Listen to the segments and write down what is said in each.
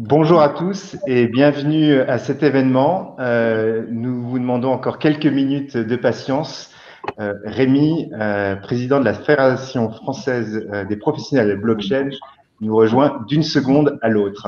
Bonjour à tous et bienvenue à cet événement. Nous vous demandons encore quelques minutes de patience. Rémi, président de la Fédération française des professionnels de blockchain, nous rejoint d'une seconde à l'autre.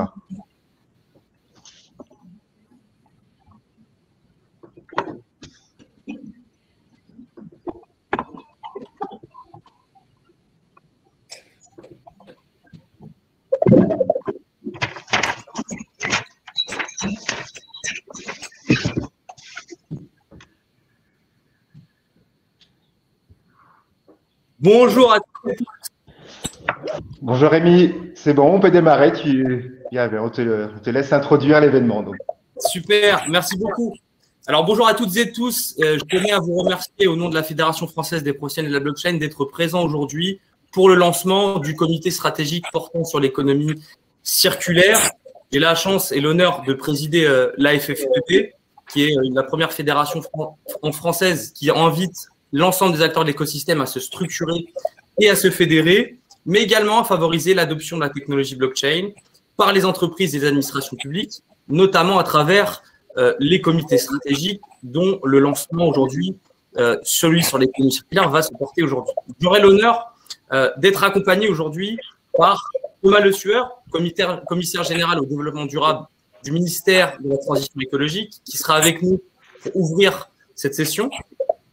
Bonjour à tous. Bonjour Rémi, c'est bon, on peut démarrer. On te laisse introduire l'événement. Super, merci beaucoup. Alors bonjour à toutes et tous. Je tenais à vous remercier au nom de la Fédération française des professionnels de la blockchain d'être présent aujourd'hui pour le lancement du comité stratégique portant sur l'économie circulaire. J'ai la chance et l'honneur de présider l'AFFEP, qui est la première fédération française qui invite l'ensemble des acteurs de l'écosystème à se structurer et à se fédérer, mais également à favoriser l'adoption de la technologie blockchain par les entreprises et les administrations publiques, notamment à travers les comités stratégiques dont le lancement aujourd'hui, celui sur l'économie circulaire, va se porter aujourd'hui. J'aurai l'honneur d'être accompagné aujourd'hui par Thomas Le Sueur, commissaire général au développement durable du ministère de la Transition écologique, qui sera avec nous pour ouvrir cette session,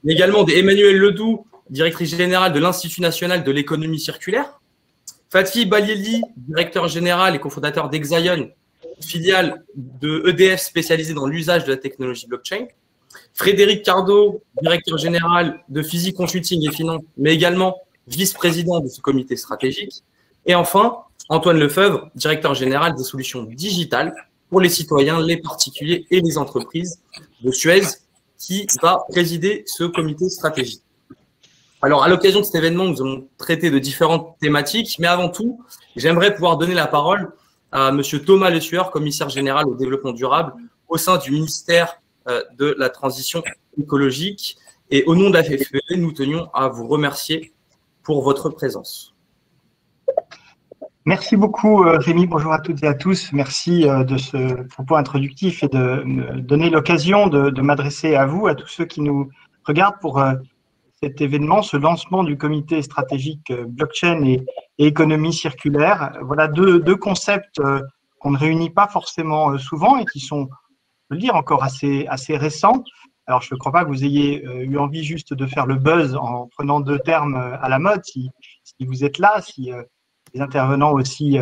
mais également d'Emmanuel Ledoux, directrice générale de l'Institut national de l'économie circulaire, Fatih Balieli, directeur général et cofondateur d'Exaion, filiale de EDF spécialisée dans l'usage de la technologie blockchain, Frédéric Cardo, directeur général de Physique Consulting et Finance, mais également vice-président de ce comité stratégique, et enfin Antoine Lefebvre, directeur général des solutions digitales pour les citoyens, les particuliers et les entreprises de Suez, qui va présider ce comité stratégique. Alors, à l'occasion de cet événement, nous allons traiter de différentes thématiques, mais avant tout, j'aimerais pouvoir donner la parole à M. Thomas Le Sueur, commissaire général au développement durable au sein du ministère de la Transition écologique. Et au nom de la FFE, nous tenions à vous remercier pour votre présence. Merci beaucoup, Rémi. Bonjour à toutes et à tous. Merci de ce propos introductif et de me donner l'occasion de m'adresser à vous, à tous ceux qui nous regardent pour cet événement, ce lancement du comité stratégique blockchain et économie circulaire. Voilà deux concepts qu'on ne réunit pas forcément souvent et qui sont, je veux le dire, encore assez récents. Alors, je ne crois pas que vous ayez eu envie juste de faire le buzz en prenant deux termes à la mode. Si vous êtes là, si les intervenants aussi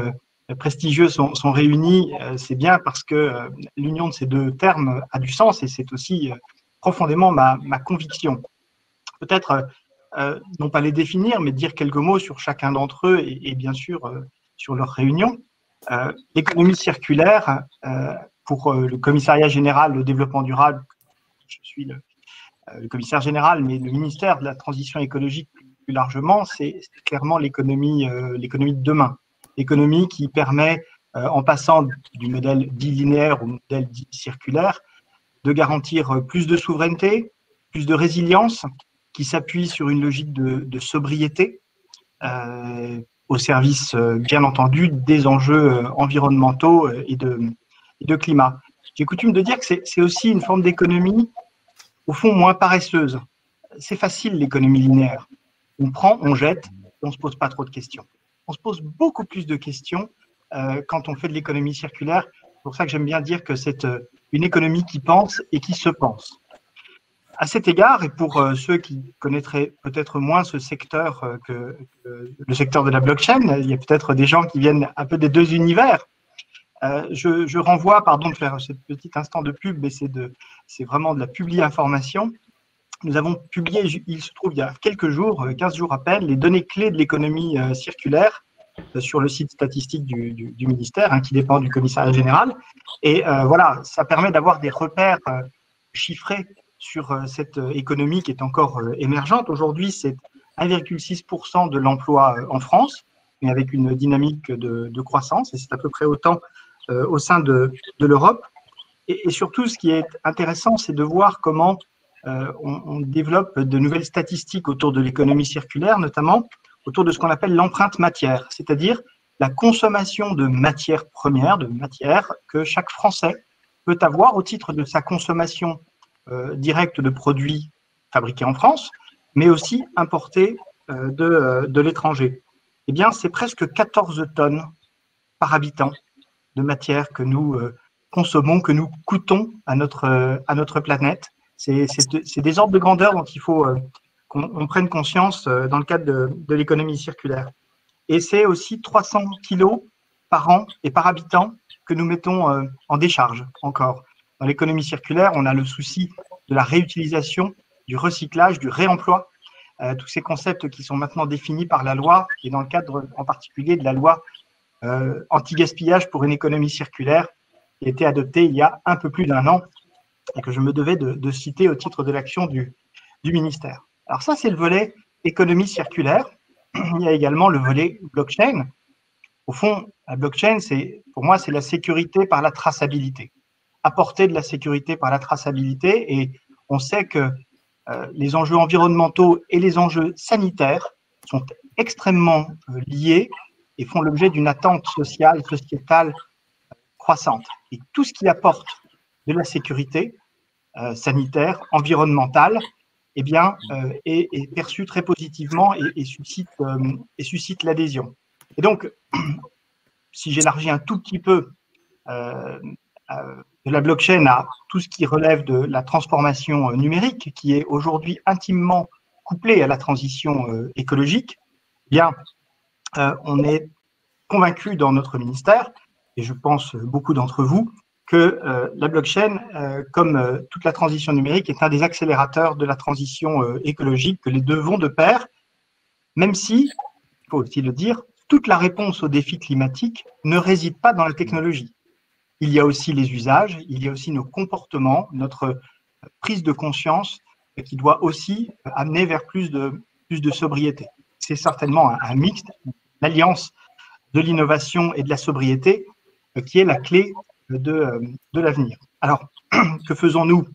prestigieux sont réunis, c'est bien parce que l'union de ces deux termes a du sens et c'est aussi profondément ma conviction. Peut-être, non pas les définir, mais dire quelques mots sur chacun d'entre eux et bien sûr sur leur réunion. L'économie circulaire, pour le commissariat général au développement durable, je suis le commissaire général, mais le ministère de la Transition écologique plus largement, c'est clairement l'économie de demain. L'économie qui permet, en passant du modèle dit linéaire au modèle dit circulaire, de garantir plus de souveraineté, plus de résilience, qui s'appuie sur une logique de sobriété, au service, bien entendu, des enjeux environnementaux et de climat. J'ai coutume de dire que c'est aussi une forme d'économie, au fond, moins paresseuse. C'est facile, l'économie linéaire. On prend, on jette, et on ne se pose pas trop de questions. On se pose beaucoup plus de questions quand on fait de l'économie circulaire. C'est pour ça que j'aime bien dire que c'est une économie qui pense et qui se pense. À cet égard, et pour ceux qui connaîtraient peut-être moins ce secteur que le secteur de la blockchain, il y a peut-être des gens qui viennent un peu des deux univers. Je renvoie, pardon de faire ce petit instant de pub, mais c'est vraiment de la publi-information. Nous avons publié, il se trouve il y a quelques jours, 15 jours à peine, les données clés de l'économie circulaire sur le site statistique du ministère, qui dépend du commissariat général. Et voilà, ça permet d'avoir des repères chiffrés sur cette économie qui est encore émergente. Aujourd'hui, c'est 1,6% de l'emploi en France, mais avec une dynamique de croissance, et c'est à peu près autant au sein de l'Europe. Et surtout, ce qui est intéressant, c'est de voir comment on développe de nouvelles statistiques autour de l'économie circulaire, notamment autour de ce qu'on appelle l'empreinte matière, c'est-à-dire la consommation de matières premières, de matières que chaque Français peut avoir au titre de sa consommation directe de produits fabriqués en France, mais aussi importés de l'étranger. Eh bien, c'est presque 14 tonnes par habitant de matière que nous consommons, que nous coûtons à notre planète. C'est des ordres de grandeur dont il faut qu'on prenne conscience dans le cadre de l'économie circulaire. Et c'est aussi 300 kilos par an et par habitant que nous mettons en décharge encore. Dans l'économie circulaire, on a le souci de la réutilisation, du recyclage, du réemploi, tous ces concepts qui sont maintenant définis par la loi et dans le cadre en particulier de la loi anti-gaspillage pour une économie circulaire qui a été adoptée il y a un peu plus d'un an et que je me devais de citer au titre de l'action du ministère. Alors ça, c'est le volet économie circulaire. Il y a également le volet blockchain. Au fond, la blockchain, pour moi, c'est la sécurité par la traçabilité. Apporter de la sécurité par la traçabilité. Et on sait que les enjeux environnementaux et les enjeux sanitaires sont extrêmement liés et font l'objet d'une attente sociale, sociétale croissante. Et tout ce qui apporte de la sécurité sanitaire, environnementale, eh bien, est perçu très positivement et suscite l'adhésion. Et donc, si j'élargis un tout petit peu de la blockchain à tout ce qui relève de la transformation numérique, qui est aujourd'hui intimement couplée à la transition écologique, eh bien, on est convaincu dans notre ministère, et je pense beaucoup d'entre vous, que la blockchain, comme toute la transition numérique, est un des accélérateurs de la transition écologique, que les deux vont de pair, même si, il faut aussi le dire, toute la réponse aux défis climatiques ne réside pas dans la technologie. Il y a aussi les usages, il y a aussi nos comportements, notre prise de conscience qui doit aussi amener vers plus de sobriété. C'est certainement un mixte, l'alliance de l'innovation et de la sobriété qui est la clé de l'avenir. Alors, que faisons-nous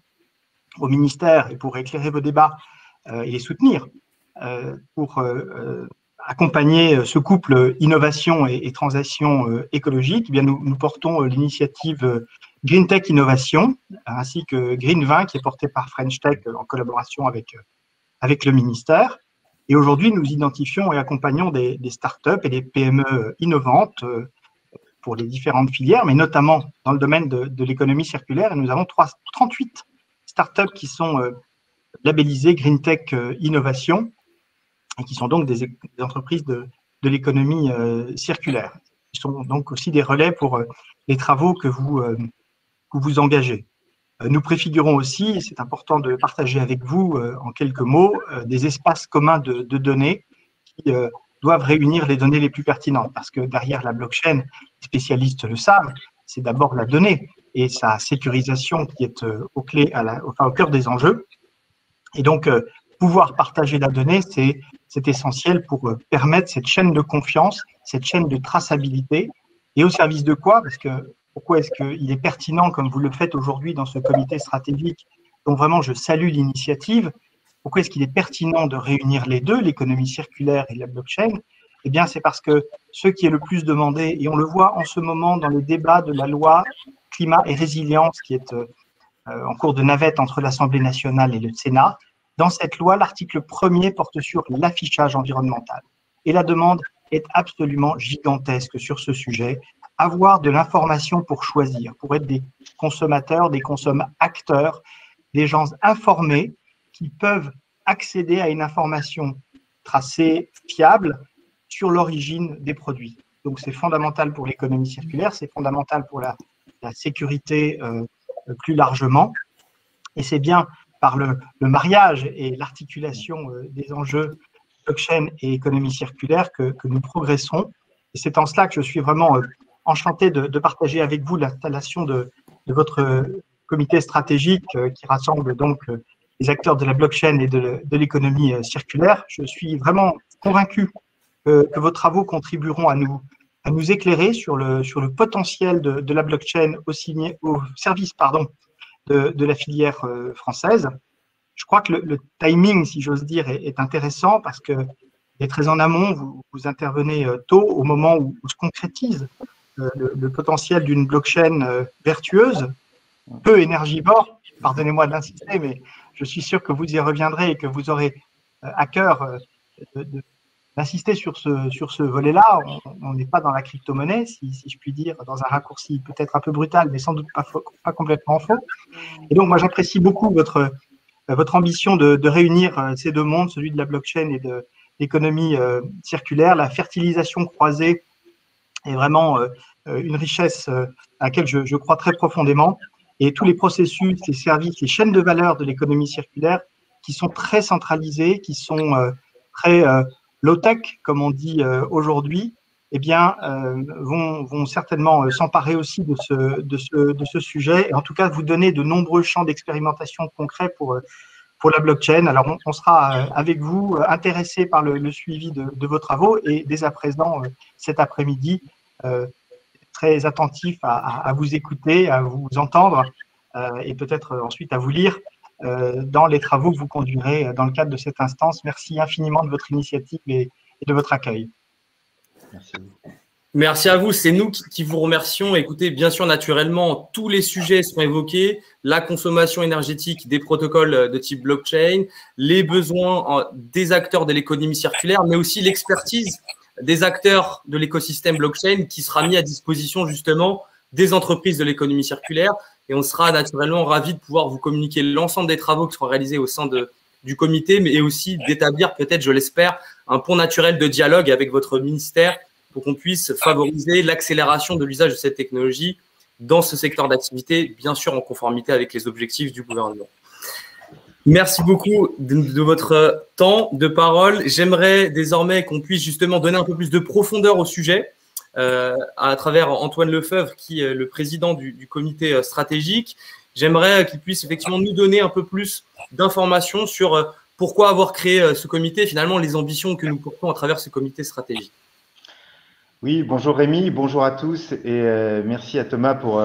au ministère et pour éclairer vos débats et les soutenir pour accompagner ce couple innovation et transition écologique? Eh bien, nous portons l'initiative Green Tech Innovation ainsi que Green 20 qui est portée par French Tech en collaboration avec le ministère. Et aujourd'hui, nous identifions et accompagnons des startups et des PME innovantes pour les différentes filières, mais notamment dans le domaine de l'économie circulaire. Et nous avons 38 startups qui sont labellisées Green Tech Innovation et qui sont donc des entreprises de l'économie circulaire. Ils sont donc aussi des relais pour les travaux que vous engagez. Nous préfigurons aussi, et c'est important de partager avec vous en quelques mots, des espaces communs de données qui doivent réunir les données les plus pertinentes. Parce que derrière la blockchain, les spécialistes le savent, c'est d'abord la donnée et sa sécurisation qui est au cœur des enjeux. Et donc, pouvoir partager la donnée, c'est essentiel pour permettre cette chaîne de confiance, cette chaîne de traçabilité. Et au service de quoi? Parce que pourquoi est-ce qu'il est pertinent, comme vous le faites aujourd'hui dans ce comité stratégique, dont vraiment je salue l'initiative, pourquoi est-ce qu'il est pertinent de réunir les deux, l'économie circulaire et la blockchain? Eh bien, c'est parce que ce qui est le plus demandé, et on le voit en ce moment dans les débats de la loi climat et résilience qui est en cours de navette entre l'Assemblée nationale et le Sénat, dans cette loi, l'article 1er porte sur l'affichage environnemental. Et la demande est absolument gigantesque sur ce sujet. Avoir de l'information pour choisir, pour être des consommateurs, des acteurs, des gens informés qui peuvent accéder à une information tracée, fiable, sur l'origine des produits. Donc, c'est fondamental pour l'économie circulaire, c'est fondamental pour la sécurité plus largement. Et c'est bien par le mariage et l'articulation des enjeux blockchain et économie circulaire que nous progressons. Et c'est en cela que je suis vraiment enchanté de partager avec vous l'installation de votre comité stratégique qui rassemble donc les acteurs de la blockchain et de l'économie circulaire. Je suis vraiment convaincu que vos travaux contribueront à nous éclairer sur le potentiel de la blockchain au service de la filière française. Je crois que le timing, si j'ose dire, est intéressant parce que très en amont, vous intervenez tôt, au moment où se concrétise le potentiel d'une blockchain vertueuse, peu énergivore. Pardonnez-moi d'insister, mais je suis sûr que vous y reviendrez et que vous aurez à cœur d'insister sur ce volet-là. On n'est pas dans la crypto-monnaie, si je puis dire, dans un raccourci peut-être un peu brutal, mais sans doute pas complètement faux. Et donc, moi, j'apprécie beaucoup votre ambition de réunir ces deux mondes, celui de la blockchain et de l'économie circulaire. La fertilisation croisée est vraiment une richesse à laquelle je crois très profondément. Et tous les processus, les services, les chaînes de valeur de l'économie circulaire qui sont très centralisées, qui sont très low-tech, comme on dit aujourd'hui, eh bien, vont certainement s'emparer aussi de ce sujet et en tout cas vous donner de nombreux champs d'expérimentation concrets pour la blockchain. Alors, on sera avec vous intéressés par le suivi de vos travaux et dès à présent, cet après-midi, très attentif à vous écouter, à vous entendre et peut-être ensuite à vous lire dans les travaux que vous conduirez dans le cadre de cette instance. Merci infiniment de votre initiative et de votre accueil. Merci. Merci à vous, c'est nous qui vous remercions. Écoutez, bien sûr, naturellement, tous les sujets seront évoqués, la consommation énergétique des protocoles de type blockchain, les besoins des acteurs de l'économie circulaire, mais aussi l'expertise des acteurs de l'écosystème blockchain qui sera mis à disposition justement des entreprises de l'économie circulaire. Et on sera naturellement ravis de pouvoir vous communiquer l'ensemble des travaux qui seront réalisés au sein du comité, mais aussi d'établir peut-être, je l'espère, un pont naturel de dialogue avec votre ministère pour qu'on puisse favoriser l'accélération de l'usage de cette technologie dans ce secteur d'activité, bien sûr en conformité avec les objectifs du gouvernement. Merci beaucoup de votre temps de parole. J'aimerais désormais qu'on puisse justement donner un peu plus de profondeur au sujet à travers Antoine Lefebvre, qui est le président du comité stratégique. J'aimerais qu'il puisse effectivement nous donner un peu plus d'informations sur pourquoi avoir créé ce comité, finalement les ambitions que nous portons à travers ce comité stratégique. Oui, bonjour Rémi, bonjour à tous et merci à Thomas pour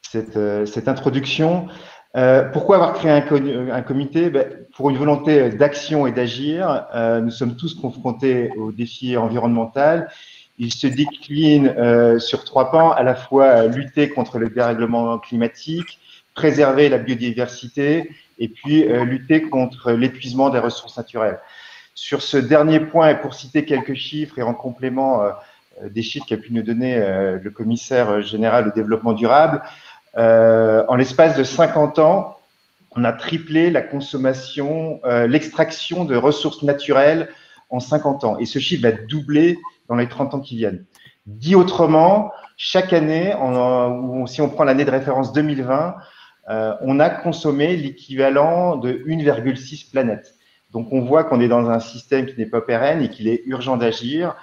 cette introduction. Pourquoi avoir créé un comité? Pour une volonté d'action et d'agir. Nous sommes tous confrontés aux défis environnementaux. Il se décline sur 3 pans, à la fois lutter contre le dérèglement climatique, préserver la biodiversité et puis lutter contre l'épuisement des ressources naturelles. Sur ce dernier point, et pour citer quelques chiffres et en complément des chiffres qu'a pu nous donner le commissaire général au développement durable, en l'espace de 50 ans, on a triplé la consommation, l'extraction de ressources naturelles en 50 ans. Et ce chiffre va doubler dans les 30 ans qui viennent. Dit autrement, chaque année, si on prend l'année de référence 2020, on a consommé l'équivalent de 1,6 planètes. Donc, on voit qu'on est dans un système qui n'est pas pérenne et qu'il est urgent d'agir.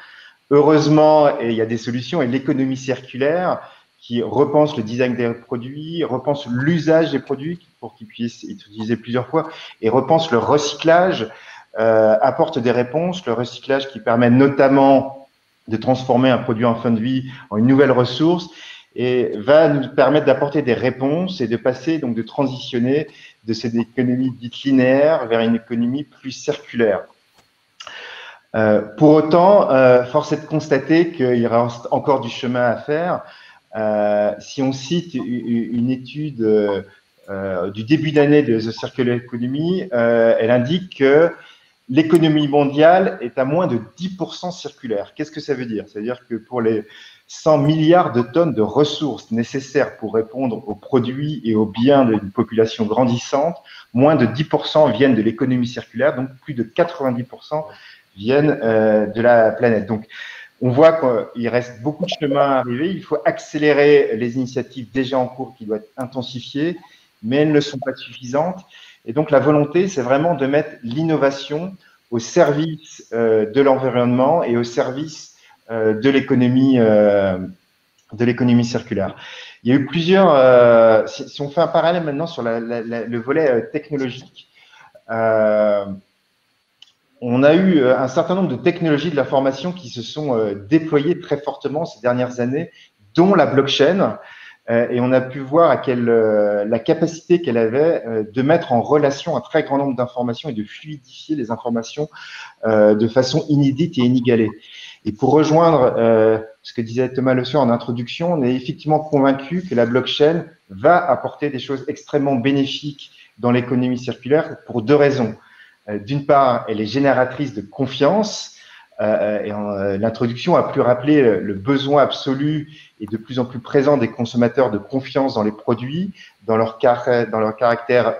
Heureusement, et il y a des solutions, et l'économie circulaire qui repense le design des produits, repense l'usage des produits pour qu'ils puissent être utilisés plusieurs fois et repense le recyclage, apporte des réponses. Le recyclage qui permet notamment de transformer un produit en fin de vie en une nouvelle ressource et va nous permettre d'apporter des réponses et de passer, donc de transitionner de cette économie dite linéaire vers une économie plus circulaire. Pour autant, force est de constater qu'il reste encore du chemin à faire. Si on cite une étude du début d'année de The Circular Economy, elle indique que l'économie mondiale est à moins de 10% circulaire. Qu'est-ce que ça veut dire? Ça veut dire que pour les 100 milliards de tonnes de ressources nécessaires pour répondre aux produits et aux biens d'une population grandissante, moins de 10% viennent de l'économie circulaire, donc plus de 90% viennent de la planète. Donc, on voit qu'il reste beaucoup de chemin à arriver. Il faut accélérer les initiatives déjà en cours qui doivent être intensifiées, mais elles ne sont pas suffisantes. Et donc, la volonté, c'est vraiment de mettre l'innovation au service de l'environnement et au service de l'économie circulaire. Il y a eu plusieurs… si on fait un parallèle maintenant sur le volet technologique, on a eu un certain nombre de technologies de l'information qui se sont déployées très fortement ces dernières années, dont la blockchain. et on a pu voir la capacité qu'elle avait de mettre en relation un très grand nombre d'informations et de fluidifier les informations de façon inédite et inégalée. Et pour rejoindre ce que disait Thomas Le Sueur en introduction, on est effectivement convaincu que la blockchain va apporter des choses extrêmement bénéfiques dans l'économie circulaire pour deux raisons. D'une part, elle est génératrice de confiance. L'introduction a pu rappeler le besoin absolu et de plus en plus présent des consommateurs de confiance dans les produits, dans leur caractère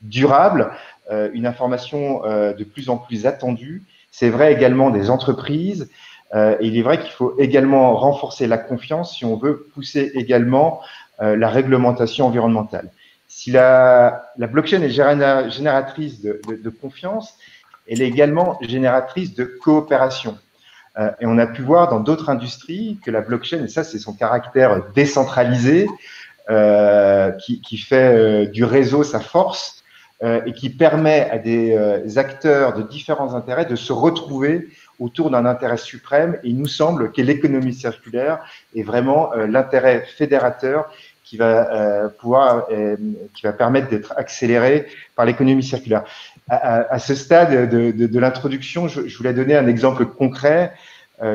durable, une information de plus en plus attendue. C'est vrai également des entreprises. Et il est vrai qu'il faut également renforcer la confiance si on veut pousser également la réglementation environnementale. Si la blockchain est génératrice de confiance, elle est également génératrice de coopération. Et on a pu voir dans d'autres industries que la blockchain, et ça c'est son caractère décentralisé, qui fait du réseau sa force et qui permet à des acteurs de différents intérêts de se retrouver autour d'un intérêt suprême. Et il nous semble que l'économie circulaire est vraiment l'intérêt fédérateur qui va qui va permettre d'être accéléré par l'économie circulaire. À ce stade de l'introduction, je voulais donner un exemple concret.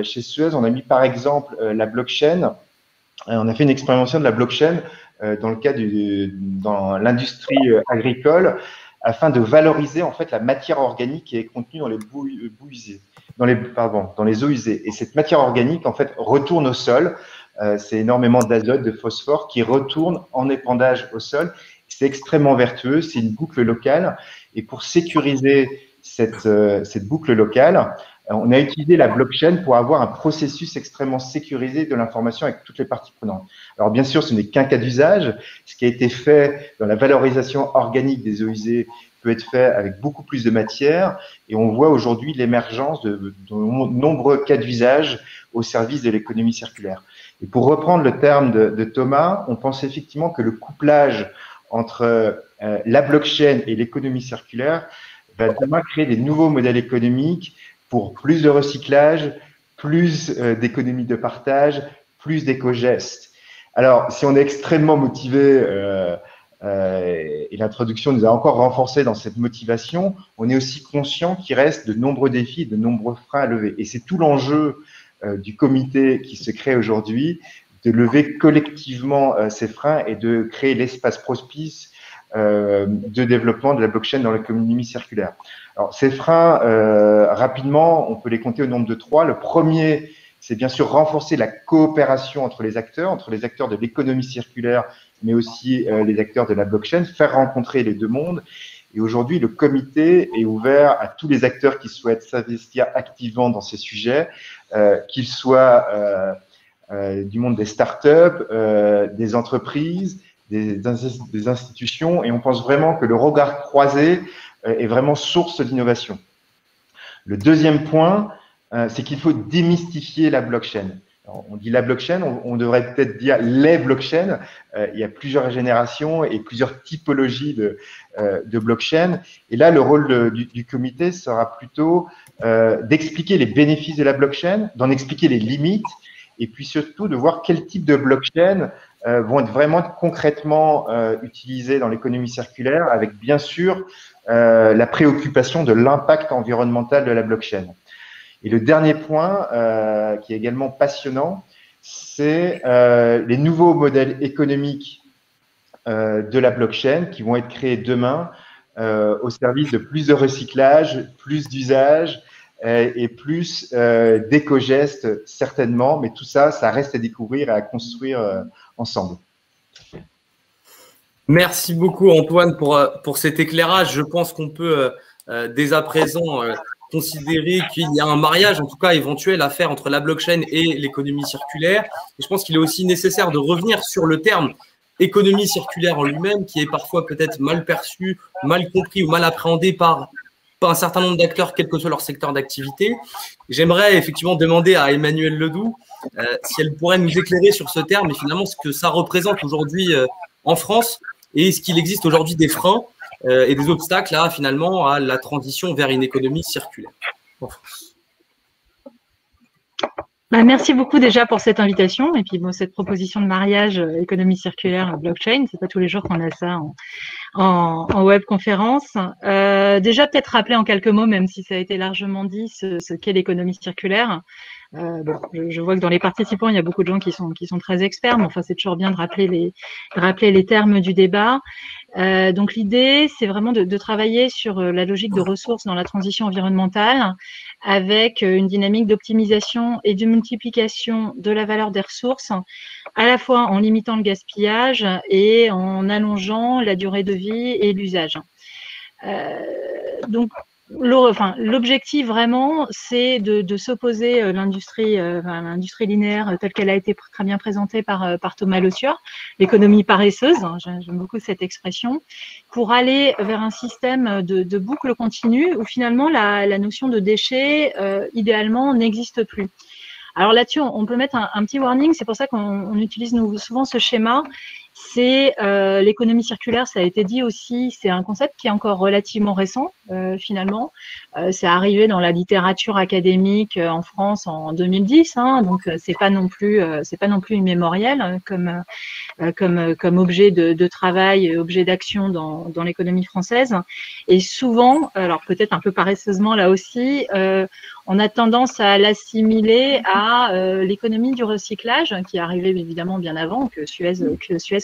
Chez Suez, on a mis par exemple la blockchain. On a fait une expérimentation de la blockchain dans le cas dans l'industrie agricole afin de valoriser en fait la matière organique qui est contenue dans les dans les eaux usées. Et cette matière organique en fait retourne au sol. C'est énormément d'azote, de phosphore qui retourne en épandage au sol. C'est extrêmement vertueux, c'est une boucle locale. Et pour sécuriser cette boucle locale, on a utilisé la blockchain pour avoir un processus extrêmement sécurisé de l'information avec toutes les parties prenantes. Alors bien sûr, ce n'est qu'un cas d'usage. Ce qui a été fait dans la valorisation organique des eaux usées peut être fait avec beaucoup plus de matière. Et on voit aujourd'hui l'émergence de nombreux cas d'usage au service de l'économie circulaire. Et pour reprendre le terme de Thomas, on pense effectivement que le couplage entre la blockchain et l'économie circulaire va demain créer des nouveaux modèles économiques pour plus de recyclage, plus d'économie de partage, plus d'éco-gestes. Alors, si on est extrêmement motivé, et l'introduction nous a encore renforcé dans cette motivation, on est aussi conscient qu'il reste de nombreux défis, de nombreux freins à lever. Et c'est tout l'enjeu du comité qui se crée aujourd'hui, de lever collectivement ces freins et de créer l'espace propice de développement de la blockchain dans l'économie circulaire. Alors, ces freins, rapidement, on peut les compter au nombre de 3. Le premier, c'est bien sûr renforcer la coopération entre les acteurs de l'économie circulaire, mais aussi les acteurs de la blockchain, faire rencontrer les deux mondes. Et aujourd'hui, le comité est ouvert à tous les acteurs qui souhaitent s'investir activement dans ces sujets, qu'ils soient du monde des startups, des entreprises, des institutions. Et on pense vraiment que le regard croisé est vraiment source d'innovation. Le deuxième point, c'est qu'il faut démystifier la blockchain. Alors, on dit la blockchain, on devrait peut-être dire les blockchains. Il y a plusieurs générations et plusieurs typologies de blockchain. Et là, le rôle du comité sera plutôt d'expliquer les bénéfices de la blockchain, d'en expliquer les limites, et puis surtout de voir quel type de blockchain vont être vraiment concrètement utilisés dans l'économie circulaire, avec bien sûr la préoccupation de l'impact environnemental de la blockchain. Et le dernier point, qui est également passionnant, c'est les nouveaux modèles économiques de la blockchain qui vont être créés demain au service de plus de recyclage, plus d'usage et plus d'éco-gestes certainement. Mais tout ça, ça reste à découvrir et à construire ensemble. Merci beaucoup Antoine pour cet éclairage. Je pense qu'on peut dès à présent considérer qu'il y a un mariage, en tout cas éventuel, à faire entre la blockchain et l'économie circulaire. Et je pense qu'il est aussi nécessaire de revenir sur le terme économie circulaire en lui-même, qui est parfois peut-être mal perçu, mal compris ou mal appréhendé par un certain nombre d'acteurs, quel que soit leur secteur d'activité. J'aimerais effectivement demander à Emmanuelle Ledoux si elle pourrait nous éclairer sur ce terme et finalement ce que ça représente aujourd'hui en France et est-ce qu'il existe aujourd'hui des freins et des obstacles là, finalement à la transition vers une économie circulaire en France. Merci beaucoup déjà pour cette invitation et puis bon, cette proposition de mariage économie circulaire blockchain. C'est pas tous les jours qu'on a ça en webconférence. Déjà peut-être rappeler en quelques mots, même si ça a été largement dit, ce qu'est l'économie circulaire. Je vois que dans les participants, il y a beaucoup de gens qui sont très experts, mais enfin c'est toujours bien de rappeler les termes du débat. Donc l'idée, c'est vraiment de travailler sur la logique de ressources dans la transition environnementale, avec une dynamique d'optimisation et de multiplication de la valeur des ressources, à la fois en limitant le gaspillage et en allongeant la durée de vie et l'usage. Donc l'objectif vraiment, c'est de s'opposer à l'industrie linéaire telle qu'elle a été très bien présentée par Thomas Le Sueur, l'économie paresseuse, j'aime beaucoup cette expression, pour aller vers un système de boucle continue où finalement la notion de déchet, idéalement, n'existe plus. Alors là-dessus, on peut mettre un petit warning, c'est pour ça qu'on utilise souvent ce schéma. C'est l'économie circulaire, ça a été dit aussi, c'est un concept qui est encore relativement récent finalement. C'est arrivé dans la littérature académique en France en 2010, donc c'est pas non plus immémorial comme objet de travail et objet d'action dans l'économie française. Et souvent, alors peut-être un peu paresseusement là aussi, on a tendance à l'assimiler à l'économie du recyclage, qui est arrivée évidemment bien avant, que Suez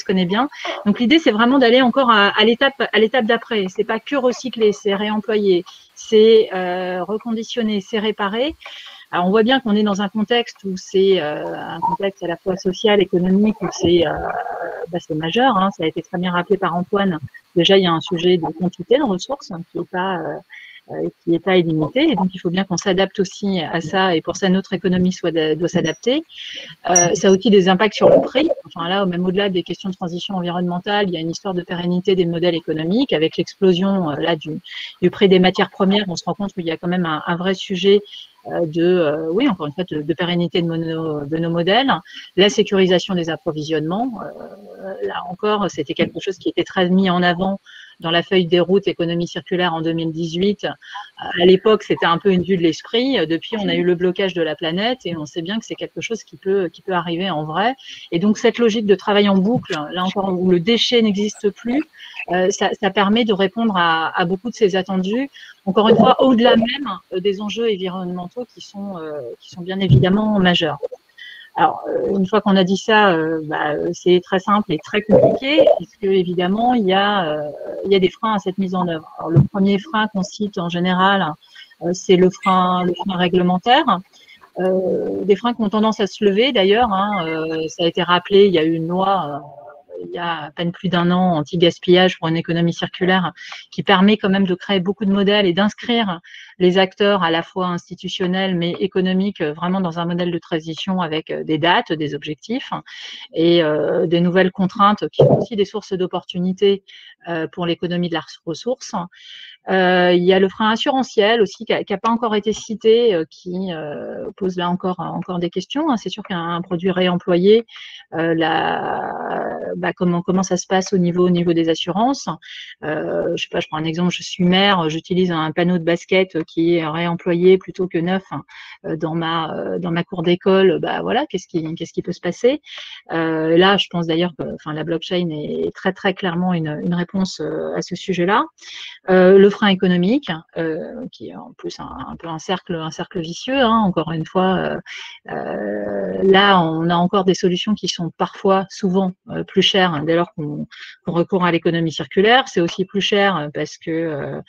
connaît bien. Donc l'idée, c'est vraiment d'aller encore à l'étape d'après. C'est pas que recycler, c'est réemployer, c'est reconditionner, c'est réparer. Alors on voit bien qu'on est dans un contexte où c'est un contexte à la fois social, économique, où c'est majeur. Ça a été très bien rappelé par Antoine. Déjà, il y a un sujet de quantité de ressources qui n'est pas illimité, et donc il faut bien qu'on s'adapte aussi à ça, et pour ça notre économie doit s'adapter. Ça a aussi des impacts sur le prix. Enfin là, même au-delà des questions de transition environnementale, il y a une histoire de pérennité des modèles économiques avec l'explosion du prix des matières premières. On se rend compte qu'il y a quand même un vrai sujet encore une fois, de pérennité de nos modèles, la sécurisation des approvisionnements. Là encore, c'était quelque chose qui était très mis en avant dans la feuille des routes économie circulaire en 2018. À l'époque, c'était un peu une vue de l'esprit. Depuis, on a eu le blocage de la planète et on sait bien que c'est quelque chose qui peut arriver en vrai. Et donc, cette logique de travail en boucle, là encore, où le déchet n'existe plus, ça permet de répondre à beaucoup de ces attendus. Encore une fois, au-delà même des enjeux environnementaux qui sont bien évidemment majeurs. Alors, une fois qu'on a dit ça, c'est très simple et très compliqué, puisque évidemment, il y a des freins à cette mise en œuvre. Alors, le premier frein qu'on cite en général, c'est le frein réglementaire. Des freins qui ont tendance à se lever d'ailleurs. Ça a été rappelé, il y a eu une loi il y a à peine plus d'un an anti-gaspillage pour une économie circulaire qui permet quand même de créer beaucoup de modèles et d'inscrire les acteurs à la fois institutionnels mais économiques vraiment dans un modèle de transition avec des dates, des objectifs et des nouvelles contraintes qui sont aussi des sources d'opportunités pour l'économie de la ressource. Il y a le frein assurantiel aussi qui n'a pas encore été cité, qui pose là encore des questions. C'est sûr qu'un produit réemployé, comment ça se passe au niveau des assurances. Je sais pas, je prends un exemple, je suis mère, j'utilise un panneau de basket qui est réemployé plutôt que neuf dans ma cour d'école. Voilà, qu'est-ce qui peut se passer? Là, je pense d'ailleurs que la blockchain est très très clairement une réponse à ce sujet-là. Le frein économique, qui est en plus un peu un cercle vicieux. Encore une fois, là, on a encore des solutions qui sont parfois, souvent, plus chères dès lors qu'on recourt à l'économie circulaire. C'est aussi plus cher parce que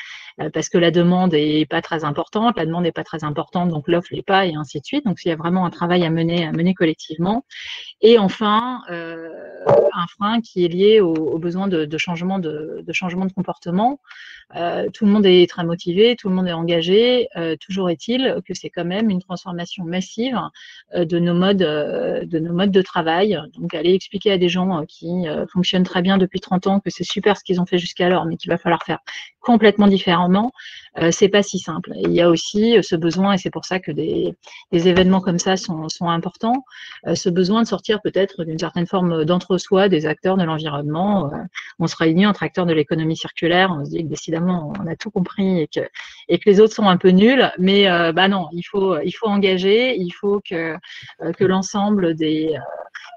la demande est pas très importante, la demande n'est pas très importante, donc l'offre l'est pas, et ainsi de suite. Donc, il y a vraiment un travail à mener collectivement. Et enfin, un frein qui est lié au besoin de changement de comportement. Tout le monde est très motivé, tout le monde est engagé. Toujours est-il que c'est quand même une transformation massive de nos modes modes de travail. Donc, aller expliquer à des gens qui fonctionnent très bien depuis 30 ans que c'est super ce qu'ils ont fait jusqu'alors, mais qu'il va falloir faire complètement différemment, c'est pas si simple. Et il y a aussi ce besoin, et c'est pour ça que des événements comme ça sont importants, ce besoin de sortir peut-être d'une certaine forme d'entre-soi des acteurs de l'environnement. On se réunit entre acteurs de l'économie circulaire, on se dit que décidément on a tout compris et que les autres sont un peu nuls, mais non, il faut engager, il faut que l'ensemble des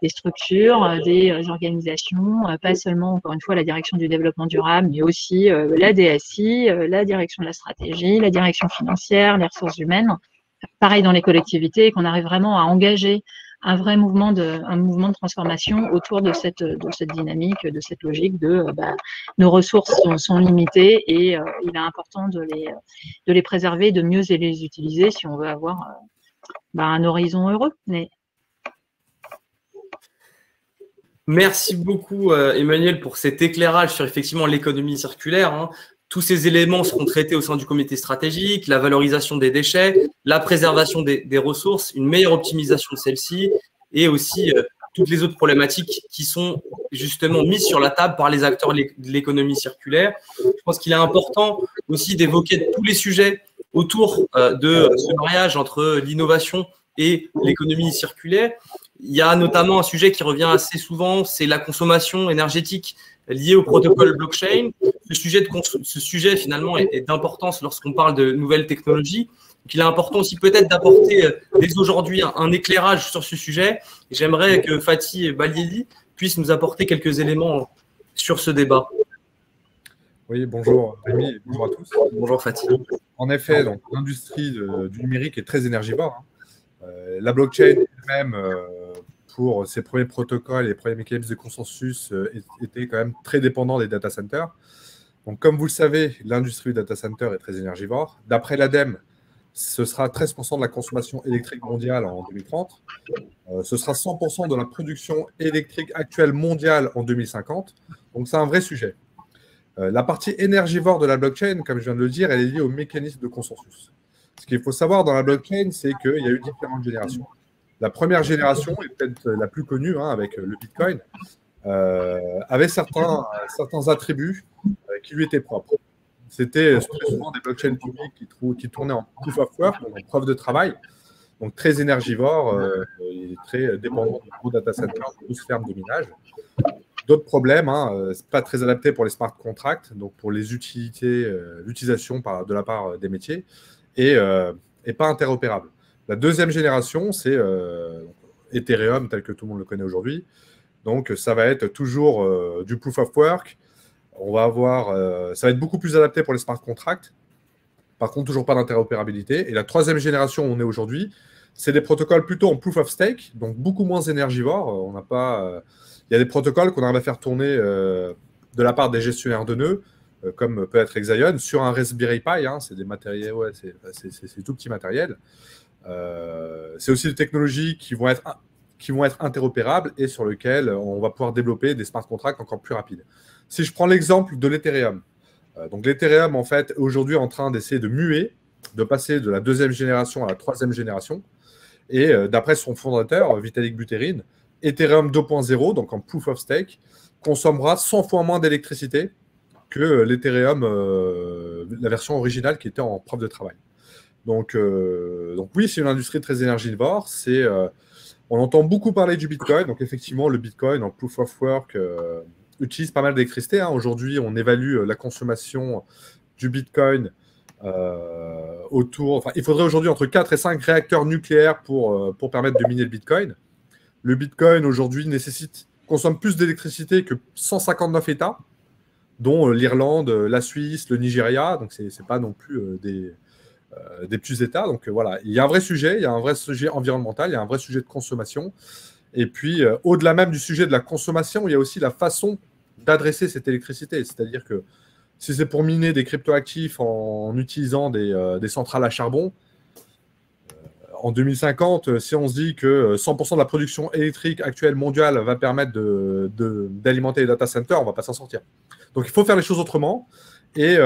structures, des organisations, pas seulement, encore une fois, la direction du développement durable, mais aussi la DSI, la direction de la stratégie, la direction financière, les ressources humaines, pareil dans les collectivités, qu'on arrive vraiment à engager un vrai mouvement de transformation autour de cette dynamique, de cette logique de nos ressources sont limitées et il est important de les préserver, de mieux les utiliser si on veut avoir un horizon heureux. Merci beaucoup Emmanuel pour cet éclairage sur effectivement l'économie circulaire, hein. Tous ces éléments seront traités au sein du comité stratégique, la valorisation des déchets, la préservation des ressources, une meilleure optimisation de celles-ci et aussi toutes les autres problématiques qui sont justement mises sur la table par les acteurs de l'économie circulaire. Je pense qu'il est important aussi d'évoquer tous les sujets autour de ce mariage entre l'innovation et l'économie circulaire. Il y a notamment un sujet qui revient assez souvent, c'est la consommation énergétique liée au protocole blockchain. Ce sujet finalement est d'importance lorsqu'on parle de nouvelles technologies. Donc, il est important aussi peut-être d'apporter dès aujourd'hui un éclairage sur ce sujet. J'aimerais que Fatih Balieli puisse nous apporter quelques éléments sur ce débat. Oui, bonjour Rémi et bonjour à tous. Bonjour Fatih. En effet, l'industrie du numérique est très énergivore. La blockchain elle-même, pour ses premiers protocoles et les premiers mécanismes de consensus, était quand même très dépendant des data centers. Donc, comme vous le savez, l'industrie du data center est très énergivore. D'après l'ADEME, ce sera 13% de la consommation électrique mondiale en 2030. Ce sera 100% de la production électrique actuelle mondiale en 2050. Donc, c'est un vrai sujet. La partie énergivore de la blockchain, comme je viens de le dire, elle est liée au mécanisme de consensus. Ce qu'il faut savoir dans la blockchain, c'est qu'il y a eu différentes générations. La première génération, et peut-être la plus connue, avec le Bitcoin, avait certains attributs qui lui étaient propres. C'était souvent des blockchains publiques qui tournaient en proof of work, donc en preuve de travail, donc très énergivores et très dépendants de gros data centers, de grosses fermes de minage. D'autres problèmes, c'est pas très adapté pour les smart contracts, donc pour les l'utilisation de la part des métiers, et pas interopérable. La deuxième génération, c'est Ethereum, tel que tout le monde le connaît aujourd'hui. Donc, ça va être toujours du proof of work. On va avoir, ça va être beaucoup plus adapté pour les smart contracts. Par contre, toujours pas d'interopérabilité. Et la troisième génération où on est aujourd'hui, c'est des protocoles plutôt en proof of stake, donc beaucoup moins énergivores. On n'a pas, il y a des protocoles qu'on arrive à faire tourner de la part des gestionnaires de nœuds, comme peut être Exaion, sur un Raspberry Pi. C'est des matériels, c'est tout petit matériel. C'est aussi des technologies qui vont être interopérables et sur lesquelles on va pouvoir développer des smart contracts encore plus rapides. Si je prends l'exemple de l'Ethereum, donc l'Ethereum, en fait, aujourd'hui en train d'essayer de muer, de passer de la deuxième génération à la troisième génération. Et d'après son fondateur, Vitalik Buterin, Ethereum 2.0, donc en proof of stake, consommera 100 fois moins d'électricité que l'Ethereum, la version originale qui était en preuve de travail. Donc oui, c'est une industrie très énergivore. On entend beaucoup parler du Bitcoin. Donc effectivement, le Bitcoin en proof of work utilise pas mal d'électricité. Aujourd'hui, on évalue la consommation du Bitcoin il faudrait aujourd'hui entre 4 et 5 réacteurs nucléaires pour permettre de miner le Bitcoin. Le Bitcoin aujourd'hui consomme plus d'électricité que 159 États, dont l'Irlande, la Suisse, le Nigeria. Donc c'est pas non plus des petits États. Donc voilà, il y a un vrai sujet, il y a un vrai sujet environnemental, il y a un vrai sujet de consommation. Et puis, au-delà même du sujet de la consommation, il y a aussi la façon d'adresser cette électricité. C'est-à-dire que si c'est pour miner des cryptoactifs en utilisant des centrales à charbon, en 2050, si on se dit que 100% de la production électrique actuelle mondiale va permettre d'alimenter les data centers, on ne va pas s'en sortir. Donc, il faut faire les choses autrement. Et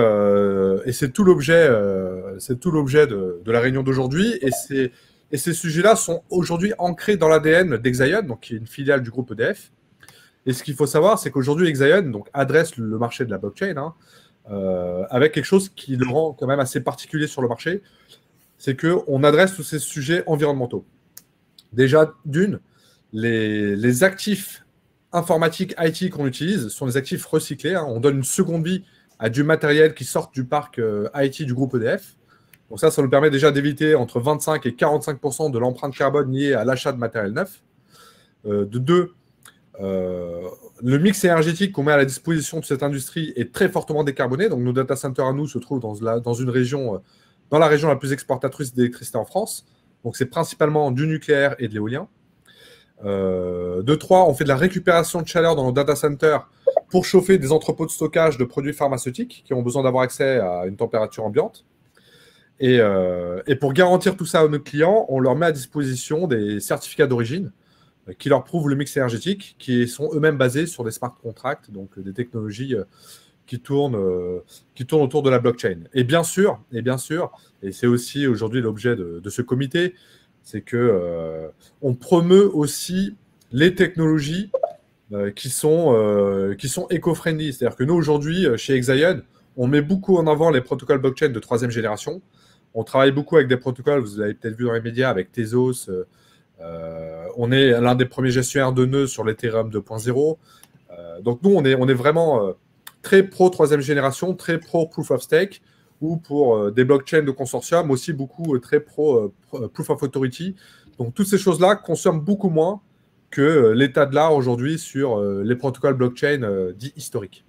c'est tout l'objet de la réunion d'aujourd'hui. Et c'est Et ces sujets-là sont aujourd'hui ancrés dans l'ADN d'Exaion, donc qui est une filiale du groupe EDF. Et ce qu'il faut savoir, c'est qu'aujourd'hui, Exaion donc, adresse le marché de la blockchain avec quelque chose qui le rend quand même assez particulier sur le marché, c'est qu'on adresse tous ces sujets environnementaux. Déjà, d'une, les actifs informatiques IT qu'on utilise sont des actifs recyclés. On donne une seconde vie à du matériel qui sort du parc IT du groupe EDF. Donc ça nous permet déjà d'éviter entre 25 et 45% de l'empreinte carbone liée à l'achat de matériel neuf. De deux, le mix énergétique qu'on met à la disposition de cette industrie est très fortement décarboné. Donc nos data centers à nous se trouvent dans une région, dans la région la plus exportatrice d'électricité en France. Donc c'est principalement du nucléaire et de l'éolien. De trois, on fait de la récupération de chaleur dans nos data centers pour chauffer des entrepôts de stockage de produits pharmaceutiques qui ont besoin d'avoir accès à une température ambiante. Et pour garantir tout ça à nos clients, on leur met à disposition des certificats d'origine qui leur prouvent le mix énergétique, qui sont eux-mêmes basés sur des smart contracts, donc des technologies qui tournent autour de la blockchain. Et bien sûr, et c'est aussi aujourd'hui l'objet de ce comité, c'est qu'on promeut aussi les technologies qui sont éco-friendly. C'est-à-dire que nous, aujourd'hui, chez Exaion, on met beaucoup en avant les protocoles blockchain de 3e génération. On travaille beaucoup avec des protocoles, vous l'avez peut-être vu dans les médias, avec Tezos. On est l'un des premiers gestionnaires de nœuds sur l'Ethereum 2.0. Donc nous, on est vraiment très pro 3e génération, très pro Proof of Stake, ou pour des blockchains de consortium, aussi beaucoup très pro Proof of Authority. Donc toutes ces choses-là consomment beaucoup moins que l'état de l'art aujourd'hui sur les protocoles blockchain dits historiques.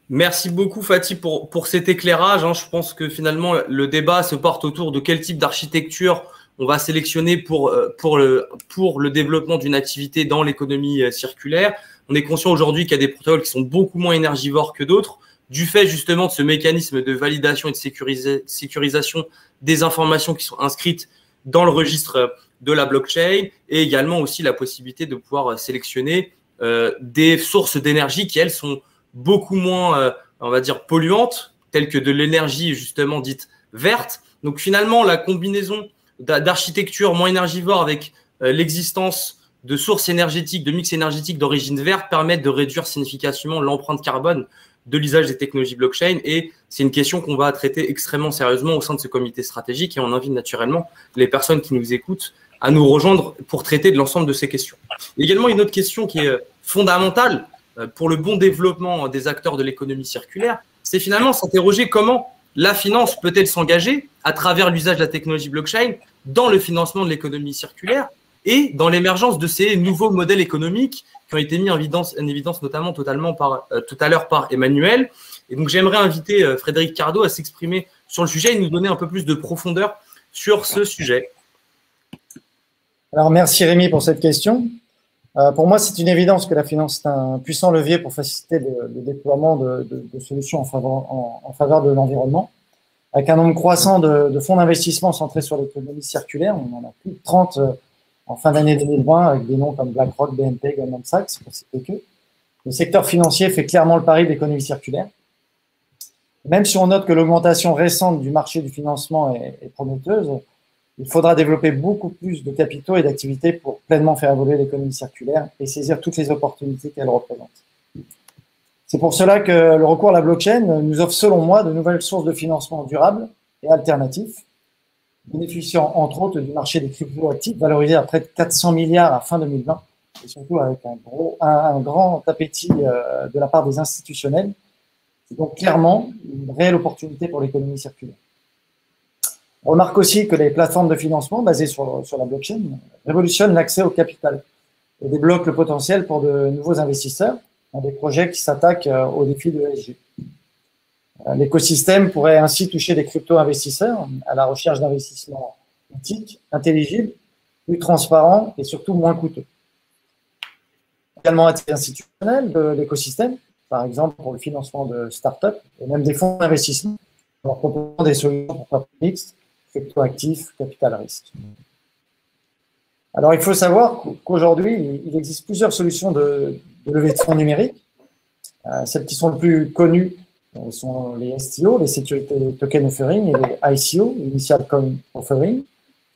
Merci beaucoup Fatih pour cet éclairage. Je pense que finalement le débat se porte autour de quel type d'architecture on va sélectionner pour le développement d'une activité dans l'économie circulaire. On est conscient aujourd'hui qu'il y a des protocoles qui sont beaucoup moins énergivores que d'autres, du fait justement de ce mécanisme de validation et de sécurisation des informations qui sont inscrites dans le registre de la blockchain, et également aussi la possibilité de pouvoir sélectionner des sources d'énergie qui, elles, sont beaucoup moins, on va dire, polluantes, telles que de l'énergie justement dite verte. Donc finalement, la combinaison d'architecture moins énergivore avec l'existence de sources énergétiques, de mix énergétiques d'origine verte permettent de réduire significativement l'empreinte carbone de l'usage des technologies blockchain. Et c'est une question qu'on va traiter extrêmement sérieusement au sein de ce comité stratégique, et on invite naturellement les personnes qui nous écoutent à nous rejoindre pour traiter de l'ensemble de ces questions. Et également, une autre question qui est fondamentale pour le bon développement des acteurs de l'économie circulaire, c'est finalement s'interroger comment la finance peut-elle s'engager à travers l'usage de la technologie blockchain dans le financement de l'économie circulaire et dans l'émergence de ces nouveaux modèles économiques qui ont été mis en évidence notamment tout à l'heure par Emmanuel. Et donc, j'aimerais inviter Frédéric Cardot à s'exprimer sur le sujet et nous donner un peu plus de profondeur sur ce sujet. Alors, merci Rémi pour cette question. Pour moi, c'est une évidence que la finance est un puissant levier pour faciliter le déploiement de solutions en faveur de l'environnement. Avec un nombre croissant de fonds d'investissement centrés sur l'économie circulaire, on en a plus de 30 en fin d'année 2020, avec des noms comme BlackRock, BNP, Goldman Sachs, pour citer que. Le secteur financier fait clairement le pari de l'économie circulaire. Même si on note que l'augmentation récente du marché du financement est prometteuse, il faudra développer beaucoup plus de capitaux et d'activités pour pleinement faire évoluer l'économie circulaire et saisir toutes les opportunités qu'elle représente. C'est pour cela que le recours à la blockchain nous offre, selon moi, de nouvelles sources de financement durables et alternatifs, bénéficiant entre autres du marché des crypto-actifs valorisé à près de 400 milliards à fin 2020, et surtout avec un grand appétit de la part des institutionnels. C'est donc clairement une réelle opportunité pour l'économie circulaire. On remarque aussi que les plateformes de financement basées sur la blockchain révolutionnent l'accès au capital et débloquent le potentiel pour de nouveaux investisseurs dans des projets qui s'attaquent aux défis de l'ESG. L'écosystème pourrait ainsi toucher des crypto-investisseurs à la recherche d'investissements éthiques, intelligibles, plus transparents et surtout moins coûteux. Également à titre institutionnel de l'écosystème, par exemple pour le financement de start-up et même des fonds d'investissement, en proposant des solutions pour papier mixte, crypto-actifs, capital risque. Alors, il faut savoir qu'aujourd'hui, il existe plusieurs solutions de levée de fonds numériques. Celles qui sont les plus connues sont les STO, les Security Token Offering, et les ICO, Initial Coin Offering.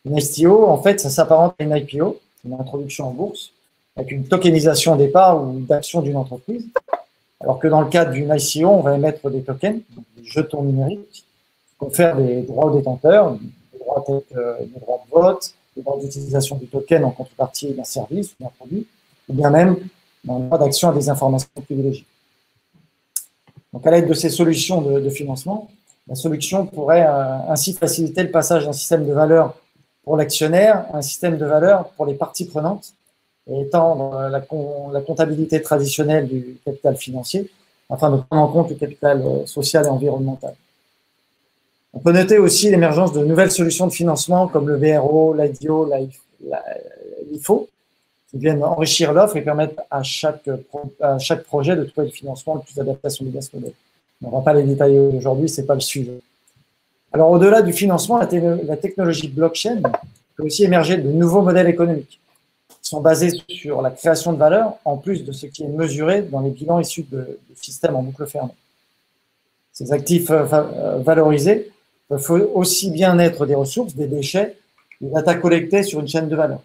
Une STO, en fait, ça s'apparente à une IPO, une introduction en bourse, avec une tokenisation au départ ou d'actions d'une entreprise. Alors que dans le cadre d'une ICO, on va émettre des tokens, des jetons numériques, qui confèrent des droits aux détenteurs, des droits de vote, des droits d'utilisation du token en contrepartie d'un service ou d'un produit, ou bien même un droit d'action à des informations privilégiées. Donc, à l'aide de ces solutions de financement, la solution pourrait ainsi faciliter le passage d'un système de valeur pour l'actionnaire à un système de valeur pour les parties prenantes et étendre la comptabilité traditionnelle du capital financier afin de prendre en compte le capital social et environnemental. On peut noter aussi l'émergence de nouvelles solutions de financement comme le VRO, l'IDO, l'IFO, qui viennent enrichir l'offre et permettre à chaque projet de trouver le financement le plus adapté à son business model. On ne va pas les détailler aujourd'hui, ce n'est pas le sujet. Alors, au-delà du financement, la technologie blockchain peut aussi émerger de nouveaux modèles économiques qui sont basés sur la création de valeur, en plus de ce qui est mesuré dans les bilans issus de systèmes en boucle fermée. Ces actifs valorisés peuvent aussi bien être des ressources, des déchets, des data collectées sur une chaîne de valeur.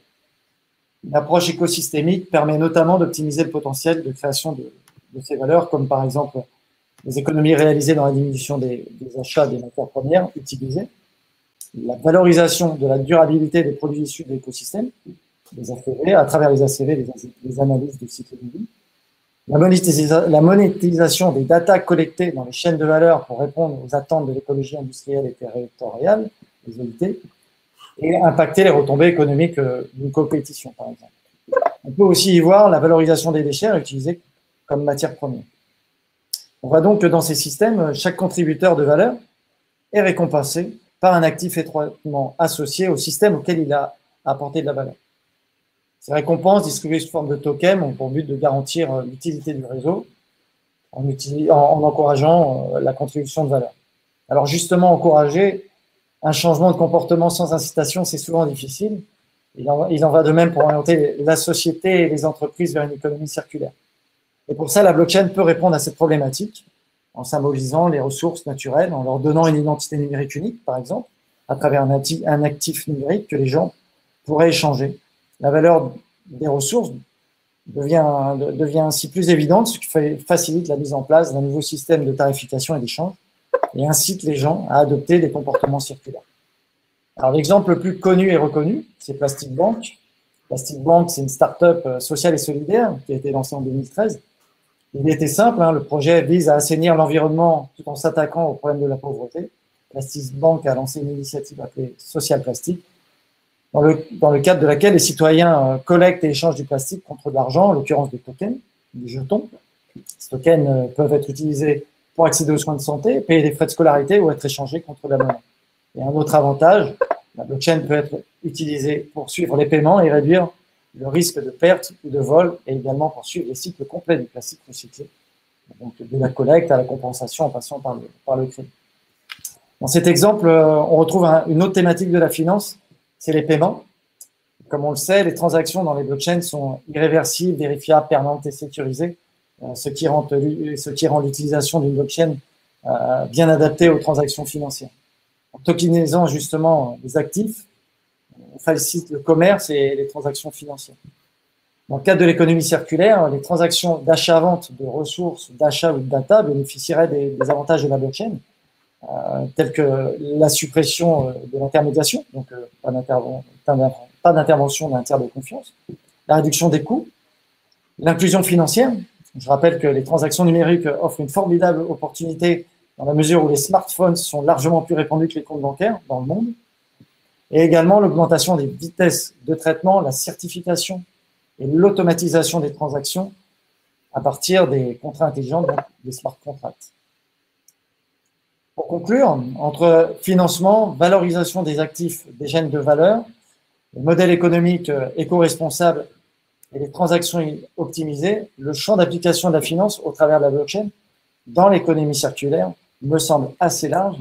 Une approche écosystémique permet notamment d'optimiser le potentiel de création de ces valeurs, comme par exemple les économies réalisées dans la diminution des achats des matières premières utilisées, la valorisation de la durabilité des produits issus de l'écosystème, les ACV, à travers les ACV, les analyses de cycle de vie, la monétisation des datas collectées dans les chaînes de valeur pour répondre aux attentes de l'écologie industrielle et territoriale, les OIT, et impacter les retombées économiques d'une compétition, par exemple. On peut aussi y voir la valorisation des déchets utilisés comme matière première. On voit donc que dans ces systèmes, chaque contributeur de valeur est récompensé par un actif étroitement associé au système auquel il a apporté de la valeur. Ces récompenses distribuées sous forme de tokens ont pour but de garantir l'utilité du réseau en encourageant la contribution de valeur. Alors justement, encourager un changement de comportement sans incitation, c'est souvent difficile. Il en va de même pour orienter la société et les entreprises vers une économie circulaire. Et pour ça, la blockchain peut répondre à cette problématique en symbolisant les ressources naturelles, en leur donnant une identité numérique unique, par exemple, à travers un actif numérique que les gens pourraient échanger. La valeur des ressources devient ainsi plus évidente, ce qui facilite la mise en place d'un nouveau système de tarification et d'échange et incite les gens à adopter des comportements circulaires. Alors, l'exemple le plus connu et reconnu, c'est Plastic Bank. Plastic Bank, c'est une start-up sociale et solidaire qui a été lancée en 2013. Il était simple, le projet vise à assainir l'environnement tout en s'attaquant au problème de la pauvreté. Plastic Bank a lancé une initiative appelée Social Plastic, dans le cadre de laquelle les citoyens collectent et échangent du plastique contre de l'argent, en l'occurrence des tokens, des jetons. Ces tokens peuvent être utilisés pour accéder aux soins de santé, payer des frais de scolarité ou être échangés contre de la monnaie. Et un autre avantage, la blockchain peut être utilisée pour suivre les paiements et réduire le risque de perte ou de vol, et également pour suivre les cycles complets du plastique recyclé, donc de la collecte à la compensation en passant par le crédit. Dans cet exemple, on retrouve une autre thématique de la finance, c'est les paiements. Comme on le sait, les transactions dans les blockchains sont irréversibles, vérifiables, permanentes et sécurisées, ce qui rend l'utilisation d'une blockchain bien adaptée aux transactions financières. En tokenisant justement les actifs, on facilite le commerce et les transactions financières. Dans le cadre de l'économie circulaire, les transactions d'achat-vente de ressources, d'achat ou de data bénéficieraient des avantages de la blockchain, tels que la suppression de l'intermédiation, donc pas d'intervention d'un tiers de confiance, la réduction des coûts, l'inclusion financière. Je rappelle que les transactions numériques offrent une formidable opportunité dans la mesure où les smartphones sont largement plus répandus que les comptes bancaires dans le monde, et également l'augmentation des vitesses de traitement, la certification et l'automatisation des transactions à partir des contrats intelligents, donc des smart contracts. Pour conclure, entre financement, valorisation des actifs des chaînes de valeur, les modèles économiques éco-responsables et les transactions optimisées, le champ d'application de la finance au travers de la blockchain dans l'économie circulaire me semble assez large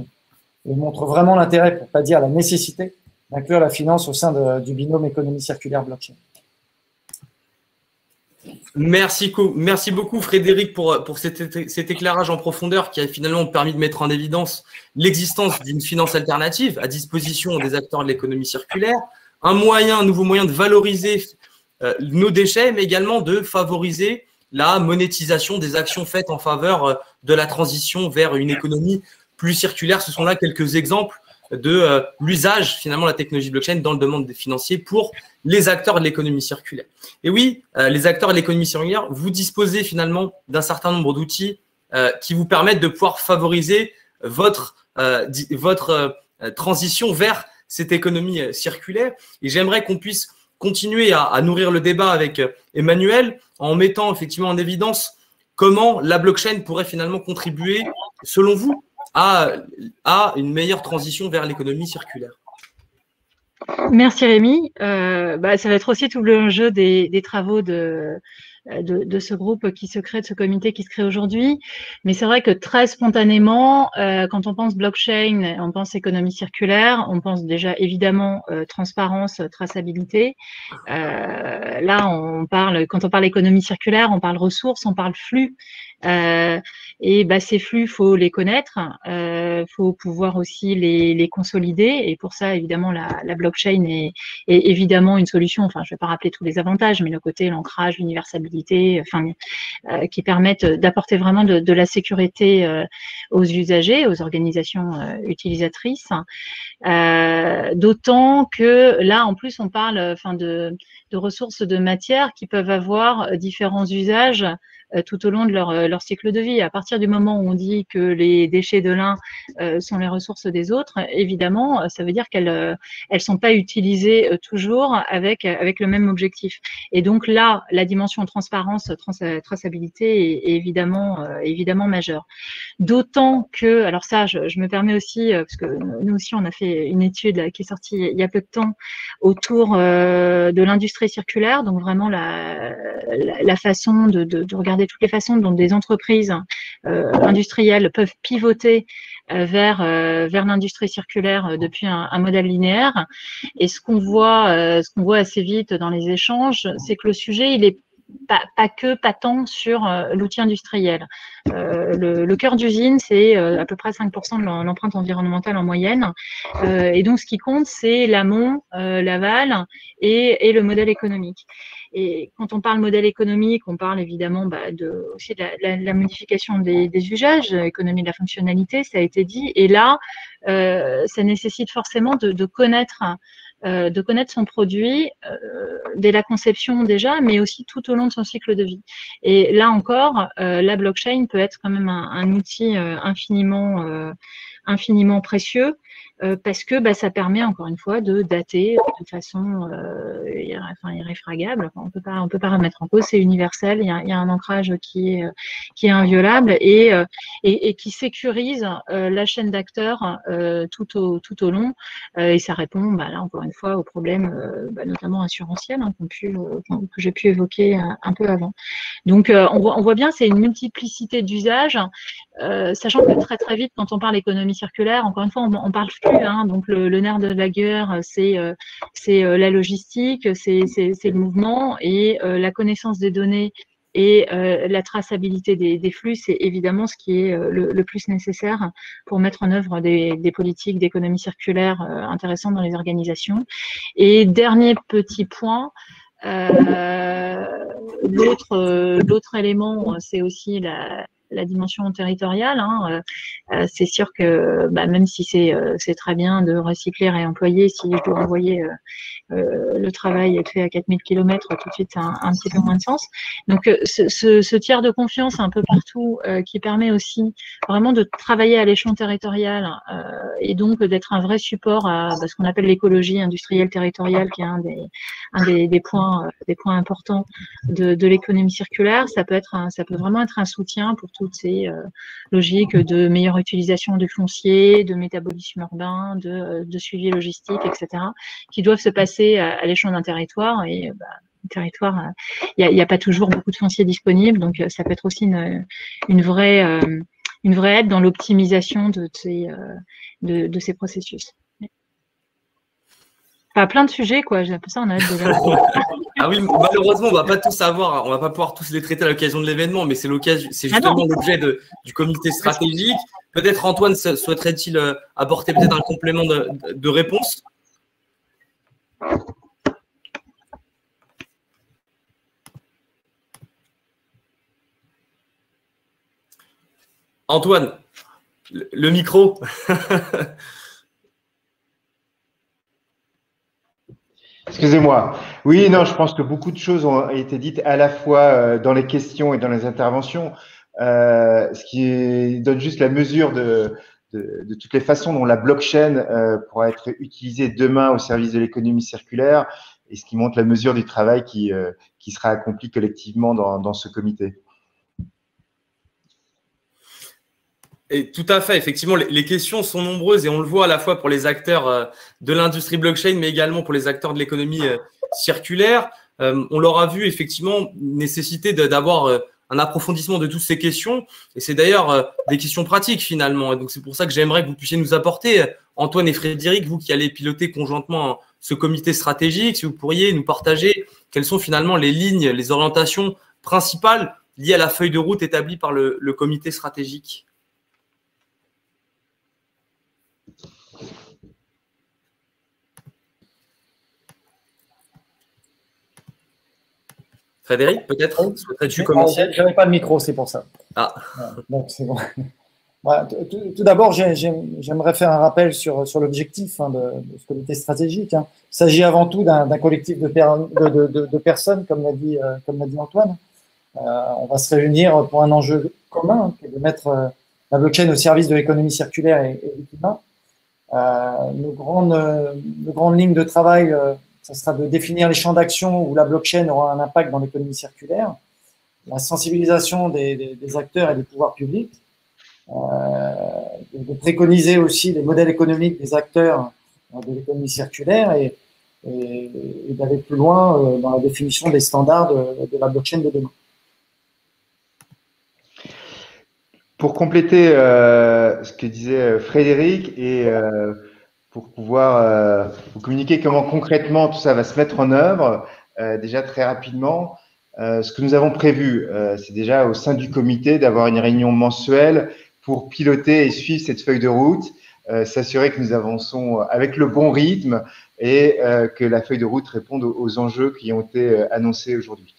et montre vraiment l'intérêt, pour ne pas dire la nécessité, d'inclure la finance au sein du binôme économie circulaire blockchain. Merci beaucoup Frédéric pour cet éclairage en profondeur qui a finalement permis de mettre en évidence l'existence d'une finance alternative à disposition des acteurs de l'économie circulaire, un nouveau moyen de valoriser nos déchets, mais également de favoriser la monétisation des actions faites en faveur de la transition vers une économie plus circulaire. Ce sont là quelques exemples de l'usage finalement de la technologie blockchain dans le domaine financier pour les acteurs de l'économie circulaire. Et oui, les acteurs de l'économie circulaire, vous disposez finalement d'un certain nombre d'outils qui vous permettent de pouvoir favoriser votre transition vers cette économie circulaire. Et j'aimerais qu'on puisse continuer à nourrir le débat avec Emmanuel en mettant effectivement en évidence comment la blockchain pourrait finalement contribuer, selon vous, à une meilleure transition vers l'économie circulaire. Merci Rémi. Ça va être aussi tout l'enjeu des travaux de ce groupe qui se crée, de ce comité qui se crée aujourd'hui. Mais c'est vrai que très spontanément, quand on pense blockchain, on pense économie circulaire, on pense déjà évidemment transparence, traçabilité. Là, quand on parle économie circulaire, on parle ressources, on parle flux. Et ces flux, faut les connaître, faut pouvoir aussi les consolider. Et pour ça, évidemment, la blockchain est évidemment une solution. Enfin, je vais pas rappeler tous les avantages, mais le côté l'ancrage, l'universalité, qui permettent d'apporter vraiment de la sécurité aux usagers, aux organisations utilisatrices. D'autant que là, en plus, on parle, de ressources de matière qui peuvent avoir différents usages tout au long de leur cycle de vie. À partir du moment où on dit que les déchets de l'un sont les ressources des autres, évidemment, ça veut dire qu'elles sont pas utilisées toujours avec le même objectif. Et donc là, la dimension transparence, traçabilité est évidemment majeure. D'autant que, alors ça, je me permets aussi, parce que nous aussi, on a fait une étude qui est sortie il y a peu de temps autour de l'industrie circulaire, donc vraiment la façon de regarder toutes les façons dont des entreprises industrielles peuvent pivoter vers l'industrie circulaire depuis un modèle linéaire. Et ce qu'on voit assez vite dans les échanges, c'est que le sujet, il est pas tant sur l'outil industriel. Le cœur d'usine, c'est à peu près 5% de l'empreinte environnementale en moyenne. Et donc, ce qui compte, c'est l'amont, l'aval et le modèle économique. Et quand on parle modèle économique, on parle évidemment aussi de la modification des usages, économie de la fonctionnalité, ça a été dit. Et là, ça nécessite forcément de connaître son produit dès la conception déjà, mais aussi tout au long de son cycle de vie. Et là encore, la blockchain peut être quand même un outil infiniment précieux parce que ça permet encore une fois de dater de façon irréfragable. On peut pas remettre en cause, c'est universel. Il y a un ancrage qui est inviolable et qui sécurise la chaîne d'acteurs tout au long. Et ça répond là encore une fois aux problèmes notamment assurantiels que j'ai pu évoquer un peu avant. Donc on voit bien c'est une multiplicité d'usages, sachant que très vite quand on parle économie circulaire, encore une fois on parle flux, donc le nerf de la guerre c'est la logistique, c'est le mouvement et la connaissance des données et la traçabilité des flux, c'est évidemment ce qui est le plus nécessaire pour mettre en œuvre des politiques d'économie circulaire intéressantes dans les organisations. Et dernier petit point, l'autre élément, c'est aussi la dimension territoriale. C'est sûr que même si c'est très bien de recycler, réemployer, si je dois envoyer le travail est fait à 4000 km, tout de suite, c'est un petit peu moins de sens. Donc, ce tiers de confiance un peu partout qui permet aussi vraiment de travailler à l'échelon territorial et donc d'être un vrai support à ce qu'on appelle l'écologie industrielle territoriale, qui est un des points importants de l'économie circulaire. Ça peut vraiment être un soutien pour toutes ces logiques de meilleure utilisation du foncier, de métabolisme urbain, de suivi logistique, etc., qui doivent se passer à l'échelon d'un territoire. Et un territoire, il n'y a pas toujours beaucoup de foncier disponible, donc ça peut être aussi une vraie aide dans l'optimisation de ces processus. Enfin, plein de sujets, quoi. J'ai ça, on a hâte de voir. Ah oui, malheureusement, on va pas tous savoir, on va pas pouvoir tous les traiter à l'occasion de l'événement, mais c'est justement l'objet du comité stratégique. Peut-être Antoine souhaiterait-il apporter peut-être un complément de réponse? Antoine, le micro. Excusez-moi. Oui, non, je pense que beaucoup de choses ont été dites à la fois dans les questions et dans les interventions, ce qui donne juste la mesure de toutes les façons dont la blockchain pourra être utilisée demain au service de l'économie circulaire et ce qui montre la mesure du travail qui sera accompli collectivement dans ce comité. Et tout à fait, effectivement, les questions sont nombreuses et on le voit à la fois pour les acteurs de l'industrie blockchain, mais également pour les acteurs de l'économie circulaire. On leur a vu effectivement nécessité d'avoir un approfondissement de toutes ces questions. Et c'est d'ailleurs des questions pratiques finalement. Et donc c'est pour ça que j'aimerais que vous puissiez nous apporter, Antoine et Frédéric, vous qui allez piloter conjointement ce comité stratégique, si vous pourriez nous partager quelles sont finalement les lignes, les orientations principales liées à la feuille de route établie par le comité stratégique. Frédéric, peut-être souhaiterais-tu commencer? Je n'avais pas de micro, c'est pour ça. Ah. Donc, c'est bon. Voilà, tout d'abord, j'aimerais faire un rappel sur l'objectif de ce comité stratégique. Il s'agit avant tout d'un collectif de personnes, comme l'a dit Antoine. On va se réunir pour un enjeu commun, qui est de mettre la blockchain au service de l'économie circulaire et du climat. Nos grandes lignes de travail, ça sera de définir les champs d'action où la blockchain aura un impact dans l'économie circulaire, la sensibilisation des acteurs et des pouvoirs publics, de préconiser aussi les modèles économiques des acteurs de l'économie circulaire et d'aller plus loin dans la définition des standards de la blockchain de demain. Pour compléter ce que disait Frédéric et pour pouvoir vous communiquer comment concrètement tout ça va se mettre en œuvre, déjà très rapidement, ce que nous avons prévu, c'est déjà au sein du comité d'avoir une réunion mensuelle pour piloter et suivre cette feuille de route, s'assurer que nous avançons avec le bon rythme et que la feuille de route réponde aux enjeux qui ont été annoncés aujourd'hui.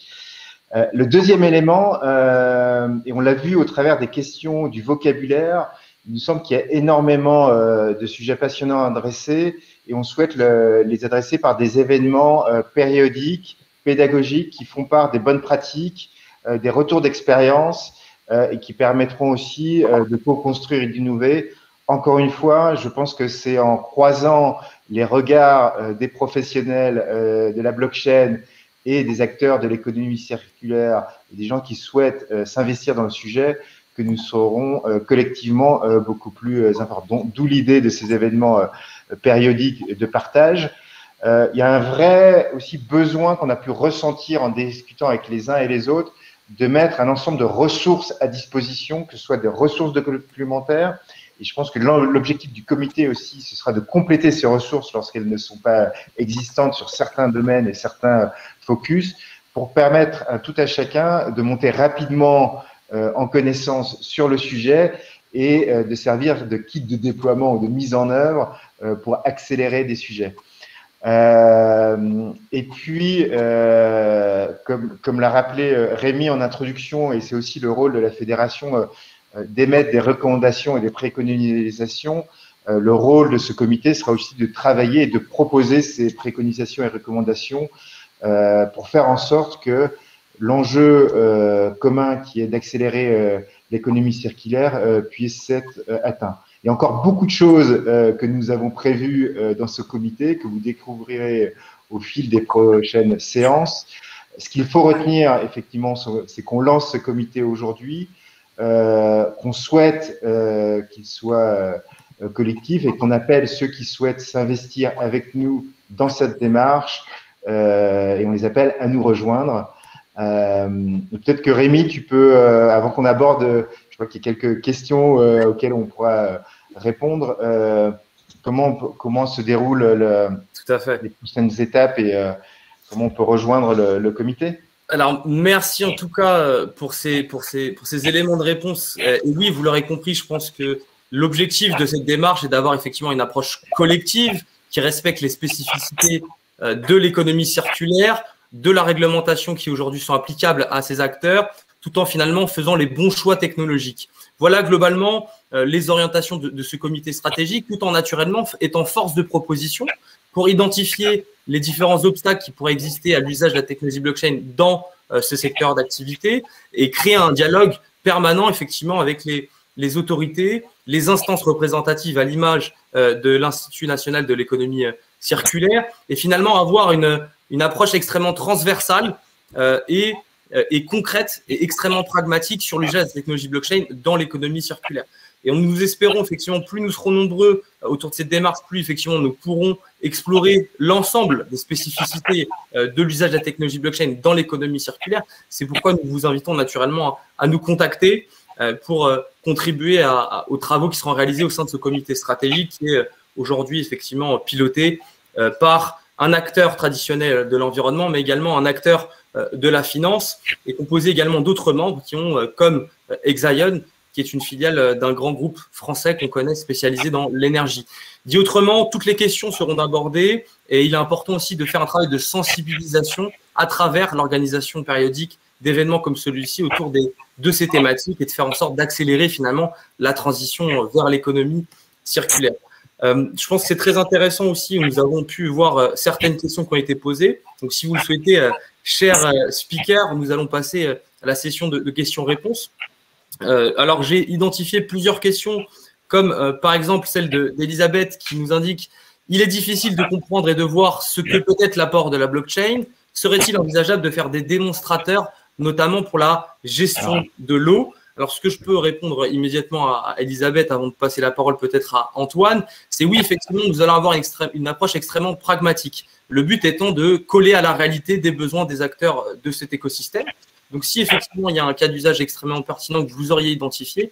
Le deuxième élément, et on l'a vu au travers des questions, du vocabulaire, il nous semble qu'il y a énormément de sujets passionnants à adresser et on souhaite les adresser par des événements périodiques, pédagogiques, qui font part des bonnes pratiques, des retours d'expérience et qui permettront aussi de co-construire et d'innover. Encore une fois, je pense que c'est en croisant les regards des professionnels de la blockchain et des acteurs de l'économie circulaire et des gens qui souhaitent s'investir dans le sujet que nous serons collectivement beaucoup plus importants. D'où l'idée de ces événements périodiques de partage. Il y a un vrai aussi besoin qu'on a pu ressentir en discutant avec les uns et les autres de mettre un ensemble de ressources à disposition, que ce soit des ressources complémentaires. Et je pense que l'objectif du comité aussi, ce sera de compléter ces ressources lorsqu'elles ne sont pas existantes sur certains domaines et certains focus, pour permettre à tout à chacun de monter rapidement en connaissance sur le sujet et de servir de kit de déploiement ou de mise en œuvre pour accélérer des sujets. Et puis, comme l'a rappelé Rémi en introduction, et c'est aussi le rôle de la fédération d'émettre des recommandations et des préconisations, le rôle de ce comité sera aussi de travailler et de proposer ces préconisations et recommandations pour faire en sorte que l'enjeu commun qui est d'accélérer l'économie circulaire puisse être atteint. Il y a encore beaucoup de choses que nous avons prévues dans ce comité, que vous découvrirez au fil des prochaines séances. Ce qu'il faut retenir, effectivement, c'est qu'on lance ce comité aujourd'hui, qu'on souhaite qu'il soit collectif et qu'on appelle ceux qui souhaitent s'investir avec nous dans cette démarche et on les appelle à nous rejoindre. Peut-être que Rémi, tu peux, avant qu'on aborde, je crois qu'il y a quelques questions auxquelles on pourra répondre, comment se déroulent Tout à fait. les prochaines étapes et comment on peut rejoindre le comité? Alors, merci en tout cas pour ces éléments de réponse. Et oui, vous l'aurez compris, je pense que l'objectif de cette démarche est d'avoir effectivement une approche collective qui respecte les spécificités de l'économie circulaire, de la réglementation qui aujourd'hui sont applicables à ces acteurs, tout en finalement faisant les bons choix technologiques. Voilà globalement les orientations de ce comité stratégique, tout en naturellement étant force de proposition pour identifier les différents obstacles qui pourraient exister à l'usage de la technologie blockchain dans ce secteur d'activité et créer un dialogue permanent effectivement avec les autorités, les instances représentatives à l'image de l'Institut national de l'économie circulaire et finalement avoir une approche extrêmement transversale et concrète et extrêmement pragmatique sur l'usage de la technologie blockchain dans l'économie circulaire. Et nous espérons effectivement, plus nous serons nombreux autour de cette démarche, plus effectivement nous pourrons explorer l'ensemble des spécificités de l'usage de la technologie blockchain dans l'économie circulaire. C'est pourquoi nous vous invitons naturellement à nous contacter pour contribuer aux travaux qui seront réalisés au sein de ce comité stratégique qui est aujourd'hui effectivement piloté par un acteur traditionnel de l'environnement, mais également un acteur de la finance et composé également d'autres membres qui ont, comme Exaion, qui est une filiale d'un grand groupe français qu'on connaît spécialisé dans l'énergie. Dit autrement, toutes les questions seront abordées et il est important aussi de faire un travail de sensibilisation à travers l'organisation périodique d'événements comme celui-ci autour de ces thématiques et de faire en sorte d'accélérer finalement la transition vers l'économie circulaire. Je pense que c'est très intéressant aussi, nous avons pu voir certaines questions qui ont été posées. Donc, si vous le souhaitez, cher speaker, nous allons passer à la session de questions-réponses. Alors, j'ai identifié plusieurs questions, comme par exemple celle d'Elisabeth qui nous indique « Il est difficile de comprendre et de voir ce que peut être l'apport de la blockchain. Serait-il envisageable de faire des démonstrateurs, notamment pour la gestion de l'eau ?» Alors, ce que je peux répondre immédiatement à Elisabeth avant de passer la parole peut-être à Antoine, c'est oui, effectivement, nous allons avoir une approche extrêmement pragmatique. Le but étant de coller à la réalité des besoins des acteurs de cet écosystème. Donc, si effectivement il y a un cas d'usage extrêmement pertinent que vous auriez identifié,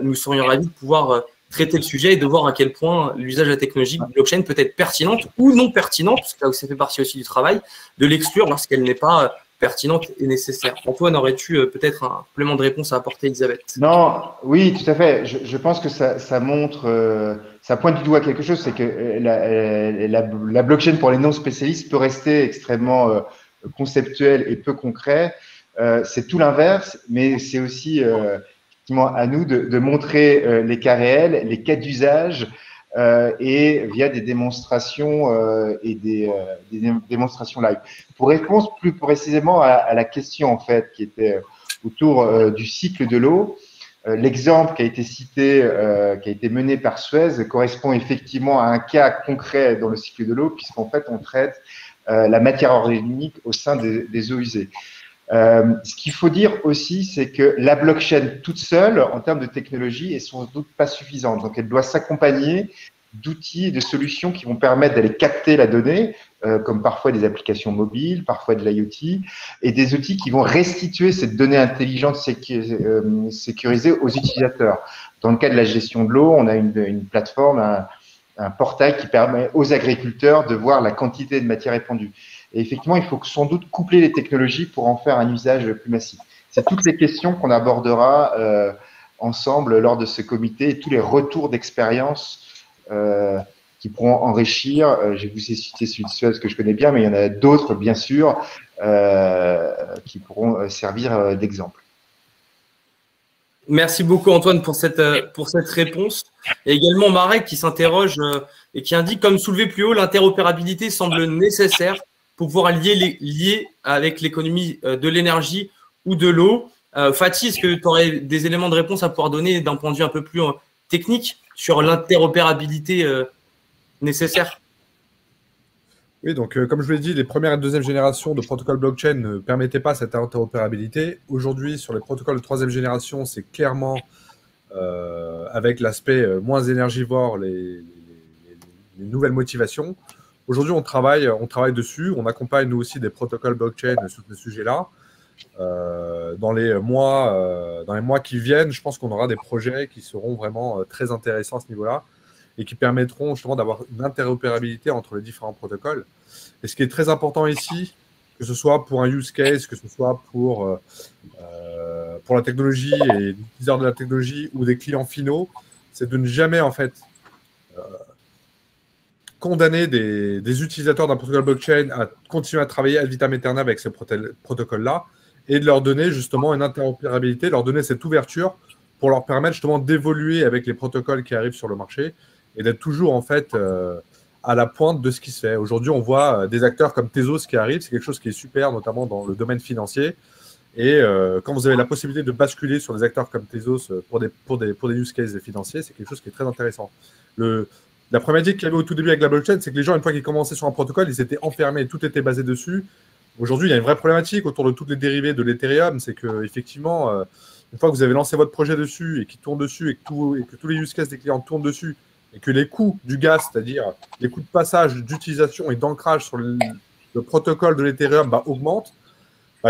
nous serions ravis de pouvoir traiter le sujet et de voir à quel point l'usage de la technologie blockchain peut être pertinente ou non pertinente, parce que là où ça fait partie aussi du travail, de l'exclure lorsqu'elle n'est pas pertinente et nécessaire. Antoine, aurais-tu peut-être un complément de réponse à apporter, Elisabeth? Non, oui, tout à fait. Je pense que ça montre, ça pointe du doigt quelque chose, c'est que la blockchain pour les non-spécialistes peut rester extrêmement conceptuelle et peu concret. C'est tout l'inverse, mais c'est aussi effectivement à nous de montrer les cas réels, les cas d'usage et via des démonstrations et des démonstrations live. Pour répondre plus précisément à la question en fait qui était autour du cycle de l'eau, l'exemple qui a été cité, qui a été mené par Suez, correspond effectivement à un cas concret dans le cycle de l'eau, puisqu'en fait on traite la matière organique au sein des eaux usées. Ce qu'il faut dire aussi, c'est que la blockchain toute seule, en termes de technologie, est sans doute pas suffisante. Donc, elle doit s'accompagner d'outils et de solutions qui vont permettre d'aller capter la donnée, comme parfois des applications mobiles, parfois de l'IoT, et des outils qui vont restituer cette donnée intelligente sécurisée aux utilisateurs. Dans le cas de la gestion de l'eau, on a une plateforme, un portail qui permet aux agriculteurs de voir la quantité de matière épandue. Et effectivement, il faut sans doute coupler les technologies pour en faire un usage plus massif. C'est toutes les questions qu'on abordera ensemble lors de ce comité et tous les retours d'expérience qui pourront enrichir. Je vous ai cité celui de Suez que je connais bien, mais il y en a d'autres, bien sûr, qui pourront servir d'exemple. Merci beaucoup, Antoine, pour cette réponse. Et également Marek qui s'interroge et qui indique, comme soulevé plus haut, l'interopérabilité semble nécessaire pour pouvoir lier avec l'économie de l'énergie ou de l'eau. Fatih, est-ce que tu aurais des éléments de réponse à pouvoir donner d'un point de vue un peu plus technique sur l'interopérabilité nécessaire? Oui, donc comme je vous l'ai dit, les première et deuxième générations de protocoles blockchain ne permettaient pas cette interopérabilité. Aujourd'hui, sur les protocoles de troisième génération, c'est clairement avec l'aspect moins énergivore, les nouvelles motivations. Aujourd'hui, on travaille dessus. On accompagne nous aussi des protocoles blockchain sur ce sujet-là. Dans les mois qui viennent, je pense qu'on aura des projets qui seront vraiment très intéressants à ce niveau-là. et qui permettront justement d'avoir une interopérabilité entre les différents protocoles. Et ce qui est très important ici, que ce soit pour un use case, que ce soit pour la technologie et l'utilisation de la technologie ou des clients finaux, c'est de ne jamais en fait condamner des utilisateurs d'un protocole blockchain à continuer à travailler ad vitam aeternam avec ces protocoles-là et de leur donner justement une interopérabilité, leur donner cette ouverture pour leur permettre justement d'évoluer avec les protocoles qui arrivent sur le marché et d'être toujours en fait à la pointe de ce qui se fait. Aujourd'hui, on voit des acteurs comme Tezos qui arrivent, c'est quelque chose qui est super, notamment dans le domaine financier. Et quand vous avez la possibilité de basculer sur des acteurs comme Tezos pour des use cases financiers, c'est quelque chose qui est très intéressant. La problématique qu'il y avait au tout début avec la blockchain, c'est que les gens, une fois qu'ils commençaient sur un protocole, ils étaient enfermés, tout était basé dessus. Aujourd'hui, il y a une vraie problématique autour de toutes les dérivés de l'Ethereum, c'est qu'effectivement, une fois que vous avez lancé votre projet dessus et qu'il tourne dessus et que tous les use cases des clients tournent dessus et que les coûts du gaz, c'est-à-dire les coûts de passage, d'utilisation et d'ancrage sur le protocole de l'Ethereum augmentent,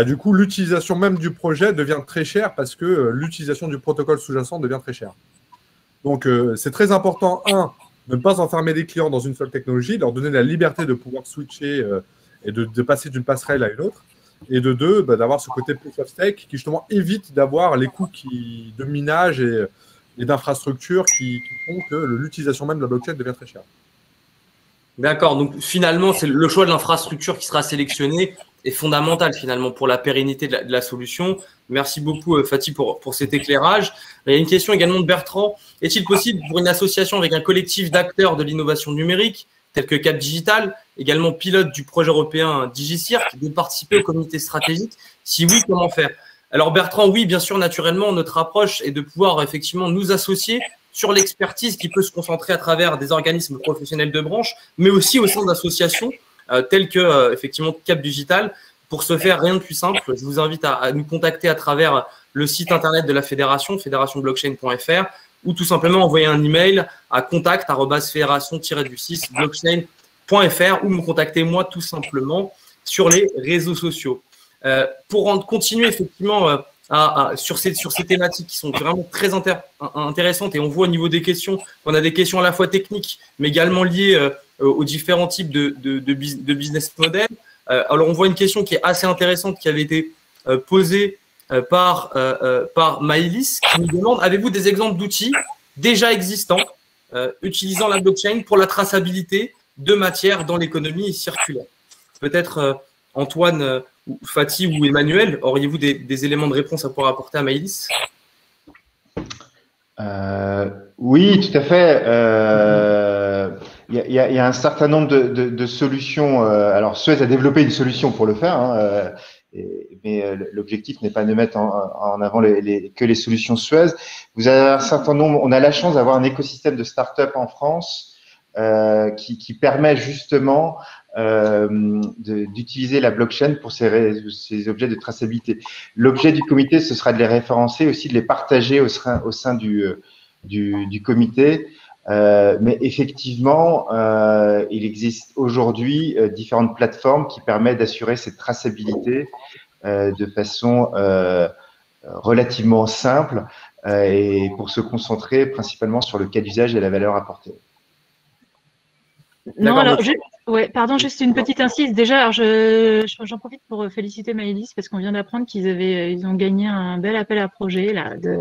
du coup, l'utilisation même du projet devient très chère parce que l'utilisation du protocole sous-jacent devient très chère. Donc, c'est très important, de ne pas enfermer les clients dans une seule technologie, leur donner la liberté de pouvoir switcher et de passer d'une passerelle à une autre. Et de deux, d'avoir ce côté proof of stake qui justement évite d'avoir les coûts de minage et d'infrastructures qui font que l'utilisation même de la blockchain devient très chère. D'accord, donc finalement, c'est le choix de l'infrastructure qui sera sélectionné est fondamental finalement pour la pérennité de la solution. Merci beaucoup Fatih pour cet éclairage. Il y a une question également de Bertrand. Est-il possible pour une association avec un collectif d'acteurs de l'innovation numérique, tel que Cap Digital, également pilote du projet européen DigiCirque, de participer au comité stratégique? Si oui, comment faire? Alors Bertrand, oui, bien sûr, naturellement, notre approche est de pouvoir effectivement nous associer sur l'expertise qui peut se concentrer à travers des organismes professionnels de branche, mais aussi au sein d'associations telles que effectivement Cap Digital. Pour ce faire, rien de plus simple. Je vous invite à nous contacter à travers le site internet de la fédération, fédérationblockchain.fr, ou tout simplement envoyer un email à contact@fédération-blockchain.fr ou me contacter moi tout simplement sur les réseaux sociaux. Pour continuer effectivement sur ces thématiques qui sont vraiment très intéressantes, et on voit au niveau des questions qu'on a des questions à la fois techniques mais également liées aux différents types de business models. Alors on voit une question qui est assez intéressante qui avait été posée par Maëlys qui nous demande: avez-vous des exemples d'outils déjà existants utilisant la blockchain pour la traçabilité de matière dans l'économie circulaire? Peut-être Antoine, Fatih ou Emmanuel, auriez-vous des éléments de réponse à pouvoir apporter à Maëlys? Oui, tout à fait. Il y a un certain nombre de solutions. Alors, Suez a développé une solution pour le faire, mais l'objectif n'est pas de mettre en avant que les solutions Suez. Vous avez un certain nombre. On a la chance d'avoir un écosystème de start-up en France qui permet justement d'utiliser la blockchain pour ces objets de traçabilité. L'objet du comité, ce sera de les référencer, aussi de les partager au sein du comité. Mais effectivement, il existe aujourd'hui différentes plateformes qui permettent d'assurer cette traçabilité de façon relativement simple et pour se concentrer principalement sur le cas d'usage et la valeur apportée. Non, alors, pardon, juste une petite incise. Déjà, alors j'en profite pour féliciter Maëlys parce qu'on vient d'apprendre ils ont gagné un bel appel à projet là, de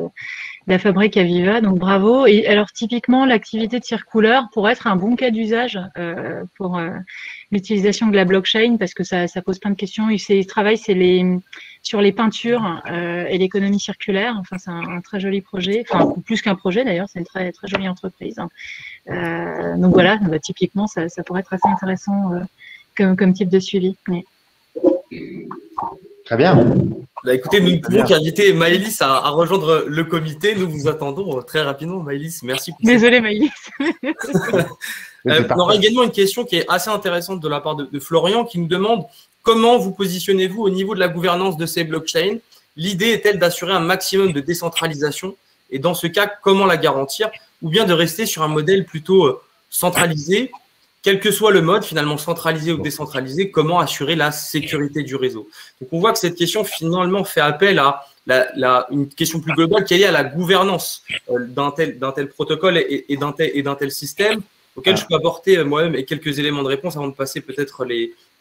la Fabrique Aviva, donc bravo. Et alors, typiquement, l'activité de circulaire pourrait être un bon cas d'usage pour l'utilisation de la blockchain parce que ça pose plein de questions. Il travaille sur les peintures et l'économie circulaire. Enfin, c'est un très joli projet. Enfin, plus qu'un projet d'ailleurs, c'est une très, très jolie entreprise. Donc voilà, typiquement, ça pourrait être assez intéressant comme type de suivi. Mais... Très bien. Écoutez, nous ne pouvons qu'inviter Maëlys à rejoindre le comité. Nous vous attendons très rapidement, Maëlys. Merci. Désolée, Maëlys. On aura également une question qui est assez intéressante de la part de Florian qui nous demande: comment vous positionnez-vous au niveau de la gouvernance de ces blockchains? L'idée est-elle d'assurer un maximum de décentralisation? Et dans ce cas, comment la garantir? Ou bien de rester sur un modèle plutôt centralisé? Quel que soit le mode, finalement, centralisé ou décentralisé, comment assurer la sécurité du réseau? Donc, on voit que cette question, finalement, fait appel à une question plus globale qui est liée à la gouvernance d'un tel protocole et d'un tel système, auquel je peux apporter moi-même quelques éléments de réponse avant de passer peut-être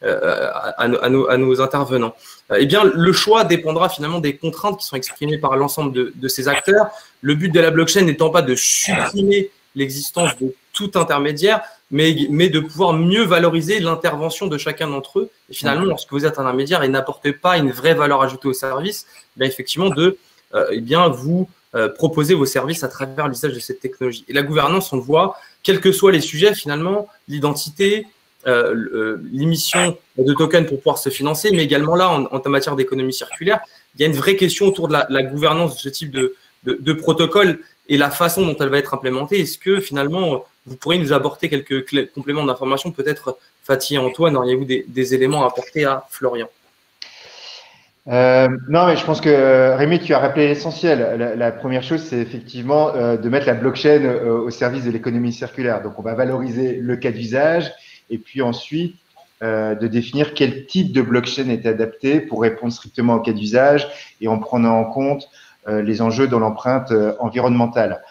à nos intervenants. Eh bien, le choix dépendra finalement des contraintes qui sont exprimées par l'ensemble de ces acteurs. Le but de la blockchain n'étant pas de supprimer l'existence de tout intermédiaire, mais de pouvoir mieux valoriser l'intervention de chacun d'entre eux. Et finalement, lorsque vous êtes un intermédiaire et n'apportez pas une vraie valeur ajoutée au service, bien effectivement, vous proposer vos services à travers l'usage de cette technologie. Et la gouvernance, on le voit, quels que soient les sujets, finalement, l'identité, l'émission de tokens pour pouvoir se financer, mais également là, en matière d'économie circulaire, il y a une vraie question autour de la gouvernance de ce type de protocole et la façon dont elle va être implémentée. Est-ce que finalement, vous pourriez nous apporter quelques compléments d'information, peut-être Fatih et Antoine, auriez-vous des éléments à apporter à Florian? Non, mais je pense que Rémi, tu as rappelé l'essentiel. La première chose, c'est effectivement de mettre la blockchain au service de l'économie circulaire. Donc, on va valoriser le cas d'usage et puis ensuite de définir quel type de blockchain est adapté pour répondre strictement au cas d'usage et en prenant en compte les enjeux dans l'empreinte environnementale.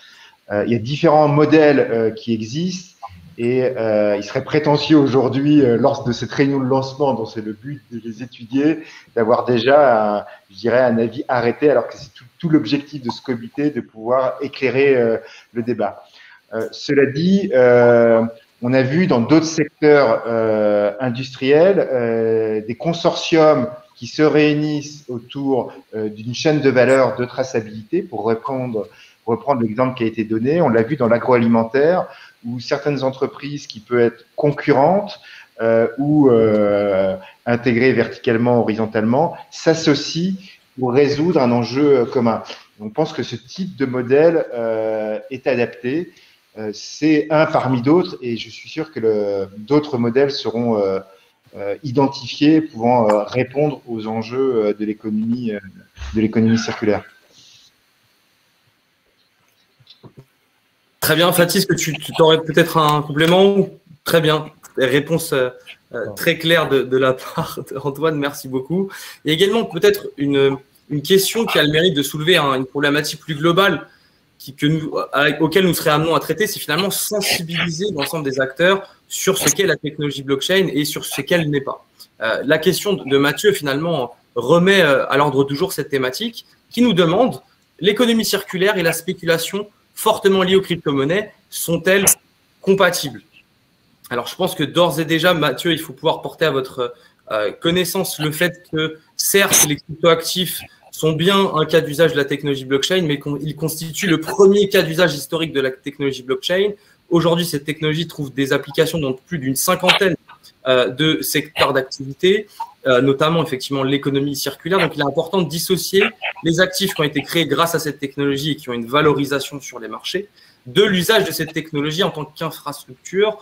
Il y a différents modèles qui existent. Et il serait prétentieux aujourd'hui, lors de cette réunion de lancement, dont c'est le but de les étudier, d'avoir déjà, je dirais, un avis arrêté, alors que c'est tout l'objectif de ce comité, de pouvoir éclairer le débat. Cela dit, on a vu dans d'autres secteurs industriels des consortiums qui se réunissent autour d'une chaîne de valeur de traçabilité, pour reprendre l'exemple qui a été donné. On l'a vu dans l'agroalimentaire, où certaines entreprises qui peuvent être concurrentes ou intégrées verticalement, horizontalement, s'associent pour résoudre un enjeu commun. On pense que ce type de modèle est adapté. C'est un parmi d'autres et je suis sûr que d'autres modèles seront identifiés pouvant répondre aux enjeux de l'économie circulaire. Très bien, Fatih, est-ce que tu aurais peut-être un complément? Très bien, réponse très claire de la part d'Antoine, merci beaucoup. Et également peut-être une question qui a le mérite de soulever une problématique plus globale auquel nous serions amenés à traiter, c'est finalement sensibiliser l'ensemble des acteurs sur ce qu'est la technologie blockchain et sur ce qu'elle n'est pas. La question de Mathieu, finalement, remet à l'ordre du jour cette thématique qui nous demande l'économie circulaire et la spéculation fortement liées aux crypto-monnaies sont-elles compatibles? Alors, je pense que d'ores et déjà, Mathieu, il faut pouvoir porter à votre connaissance le fait que, certes, les crypto-actifs sont bien un cas d'usage de la technologie blockchain, mais qu'ils constituent le premier cas d'usage historique de la technologie blockchain. Aujourd'hui, cette technologie trouve des applications dans plus d'une cinquantaine de secteurs d'activité, notamment effectivement l'économie circulaire. Donc, il est important de dissocier les actifs qui ont été créés grâce à cette technologie et qui ont une valorisation sur les marchés de l'usage de cette technologie en tant qu'infrastructure,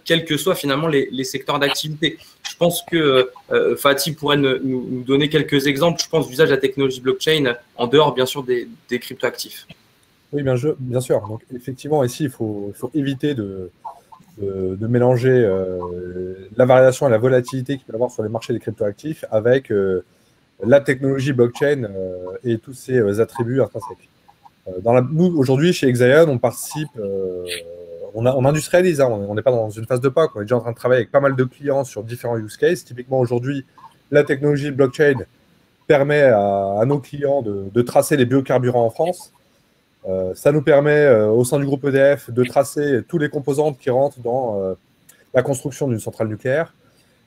quels que soient finalement les secteurs d'activité. Je pense que Fatih pourrait nous donner quelques exemples, je pense, d'usage de la technologie blockchain en dehors, bien sûr, des cryptoactifs. Oui, bien sûr. Donc, effectivement, ici, il faut éviter de mélanger la variation et la volatilité qu'il peut y avoir sur les marchés des cryptoactifs avec la technologie blockchain et tous ses attributs intrinsèques. Nous, aujourd'hui, chez Exaion, on participe, on industrialise, hein, on n'est pas dans une phase de POC, on est déjà en train de travailler avec pas mal de clients sur différents use cases. Typiquement, aujourd'hui, la technologie blockchain permet à nos clients de tracer les biocarburants en France. Ça nous permet, au sein du groupe EDF, de tracer tous les composantes qui rentrent dans la construction d'une centrale nucléaire.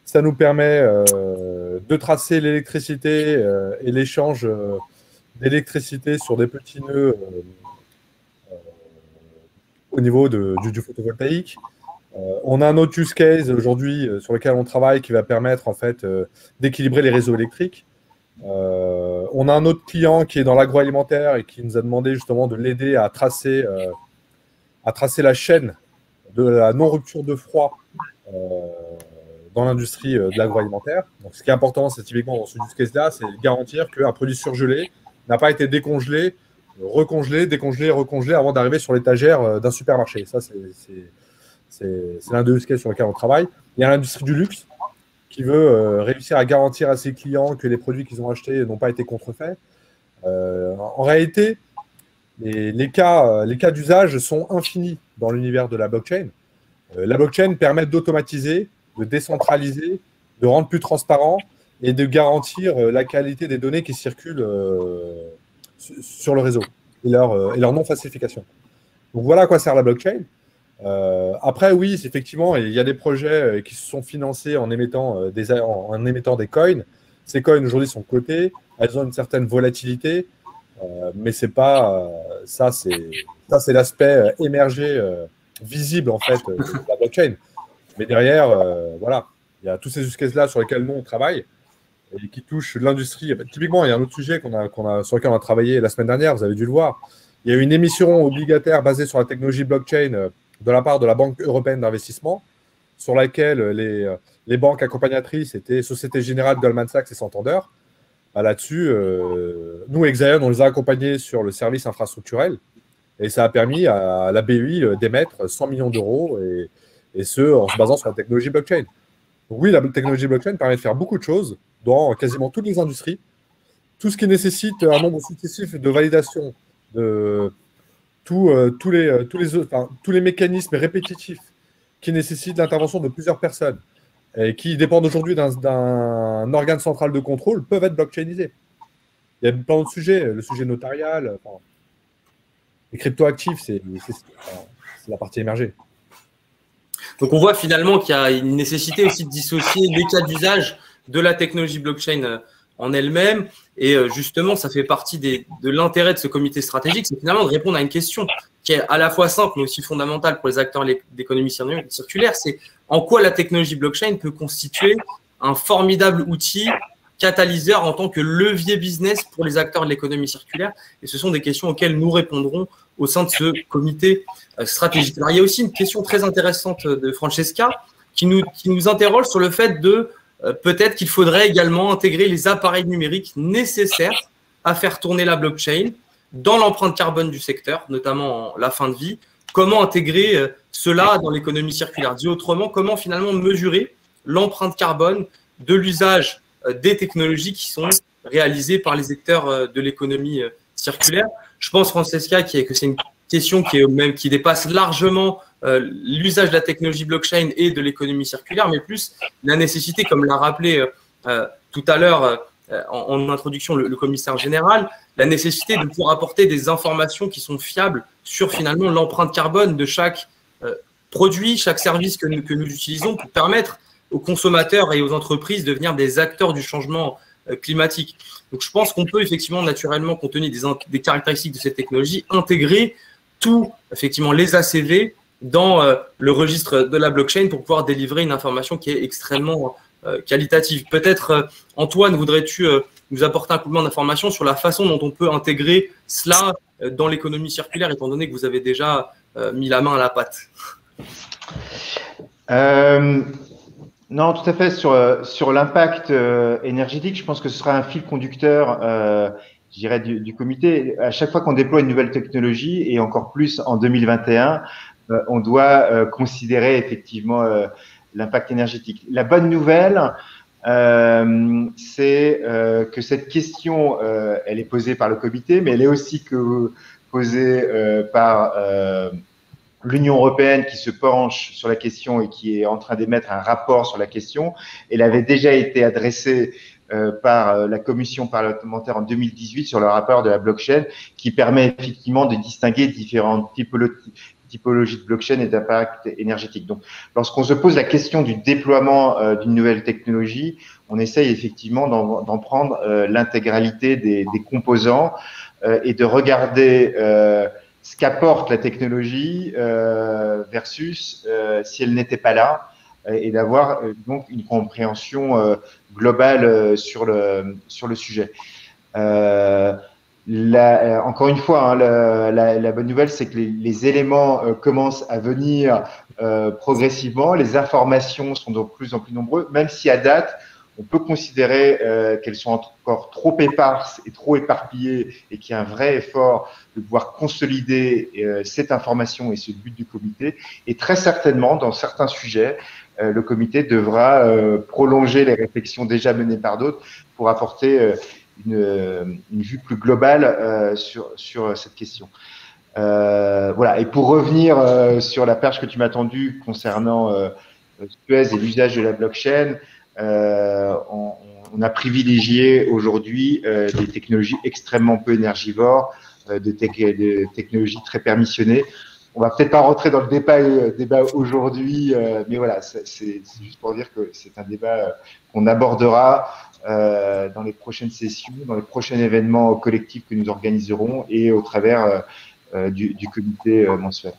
Ça nous permet de tracer l'électricité et l'échange d'électricité sur des petits nœuds au niveau du photovoltaïque. On a un autre use case aujourd'hui sur lequel on travaille qui va permettre en fait d'équilibrer les réseaux électriques. On a un autre client qui est dans l'agroalimentaire et qui nous a demandé justement de l'aider à tracer la chaîne de la non-rupture de froid dans l'industrie de l'agroalimentaire. Donc, ce qui est important, c'est typiquement dans ce use case-là, c'est de garantir qu'un produit surgelé n'a pas été décongelé, recongelé, décongelé, recongelé avant d'arriver sur l'étagère d'un supermarché. Ça, c'est l'un des use cases sur lesquels on travaille. Il y a l'industrie du luxe qui veut réussir à garantir à ses clients que les produits qu'ils ont achetés n'ont pas été contrefaits. En réalité, les cas d'usage sont infinis dans l'univers de la blockchain. La blockchain permet d'automatiser, de décentraliser, de rendre plus transparent et de garantir la qualité des données qui circulent sur le réseau et leur non-falsification. Donc voilà à quoi sert la blockchain. Après, oui, effectivement, il y a des projets qui se sont financés en émettant des coins. Ces coins aujourd'hui sont cotés, elles ont une certaine volatilité, mais c'est pas ça, c'est l'aspect émergé, visible en fait de la blockchain. Mais derrière, voilà, il y a tous ces use cases là sur lesquels nous on travaille et qui touchent l'industrie. Typiquement, il y a un autre sujet sur lequel on a travaillé la semaine dernière, vous avez dû le voir. Il y a eu une émission obligataire basée sur la technologie blockchain de la part de la Banque européenne d'investissement, sur laquelle les banques accompagnatrices étaient Société Générale, Goldman Sachs et Santander. Là-dessus, nous, Exaion, on les a accompagnés sur le service infrastructurel et ça a permis à la BEI d'émettre 100 millions d'euros et ce, en se basant sur la technologie blockchain. Donc oui, la technologie blockchain permet de faire beaucoup de choses dans quasiment toutes les industries. Tout ce qui nécessite un nombre successif de validation de tous les mécanismes répétitifs qui nécessitent l'intervention de plusieurs personnes et qui dépendent aujourd'hui d'un organe central de contrôle peuvent être blockchainisés. Il y a plein d'autres sujets, le sujet notarial, les cryptoactifs, c'est la partie émergée. Donc on voit finalement qu'il y a une nécessité aussi de dissocier les cas d'usage de la technologie blockchain en elle-même. Et justement, ça fait partie de l'intérêt de ce comité stratégique, c'est finalement de répondre à une question qui est à la fois simple, mais aussi fondamentale pour les acteurs d'économie circulaire. C'est en quoi la technologie blockchain peut constituer un formidable outil catalyseur en tant que levier business pour les acteurs de l'économie circulaire. Et ce sont des questions auxquelles nous répondrons au sein de ce comité stratégique. Alors, il y a aussi une question très intéressante de Francesca qui nous interroge sur le fait de peut-être qu'il faudrait également intégrer les appareils numériques nécessaires à faire tourner la blockchain dans l'empreinte carbone du secteur, notamment en la fin de vie. Comment intégrer cela dans l'économie circulaire? Dit autrement, comment finalement mesurer l'empreinte carbone de l'usage des technologies qui sont réalisées par les acteurs de l'économie circulaire? Je pense, Francesca, que c'est une question qui dépasse largement l'usage de la technologie blockchain et de l'économie circulaire, mais plus la nécessité, comme l'a rappelé tout à l'heure en introduction le commissaire général, la nécessité de pouvoir apporter des informations qui sont fiables sur finalement l'empreinte carbone de chaque produit, chaque service que nous utilisons pour permettre aux consommateurs et aux entreprises de devenir des acteurs du changement climatique. Donc je pense qu'on peut effectivement naturellement, compte tenu des caractéristiques de cette technologie, intégrer effectivement les ACV dans le registre de la blockchain pour pouvoir délivrer une information qui est extrêmement qualitative. Peut-être, Antoine, voudrais-tu nous apporter un coup de main d'information sur la façon dont on peut intégrer cela dans l'économie circulaire, étant donné que vous avez déjà mis la main à la pâte? Non, tout à fait. Sur l'impact énergétique, je pense que ce sera un fil conducteur je dirais, du comité. À chaque fois qu'on déploie une nouvelle technologie, et encore plus en 2021, on doit considérer effectivement l'impact énergétique. La bonne nouvelle, c'est que cette question, elle est posée par le comité, mais elle est aussi posée par l'Union européenne qui se penche sur la question et qui est en train d'émettre un rapport sur la question. Elle avait déjà été adressée par la commission parlementaire en 2018 sur le rapport de la blockchain qui permet effectivement de distinguer différentes typologies de blockchain et d'impact énergétique. Donc, lorsqu'on se pose la question du déploiement d'une nouvelle technologie, on essaye effectivement d'en prendre l'intégralité des composants et de regarder ce qu'apporte la technologie versus si elle n'était pas là, et d'avoir donc une compréhension globale sur le sujet. Encore une fois, la bonne nouvelle, c'est que les éléments commencent à venir progressivement. Les informations sont de plus en plus nombreuses, même si à date, on peut considérer qu'elles sont encore trop éparses et trop éparpillées et qu'il y a un vrai effort de pouvoir consolider cette information et ce but du comité. Et très certainement, dans certains sujets, le comité devra prolonger les réflexions déjà menées par d'autres pour apporter vue plus globale sur cette question. Voilà. Et pour revenir sur la perche que tu m'as tendue concernant Suez et l'usage de la blockchain, on a privilégié aujourd'hui des technologies extrêmement peu énergivores, des technologies très permissionnées. On va peut-être pas rentrer dans le débat aujourd'hui, mais voilà, c'est juste pour dire que c'est un débat qu'on abordera dans les prochaines sessions, dans les prochains événements collectifs que nous organiserons et au travers du comité mensuel.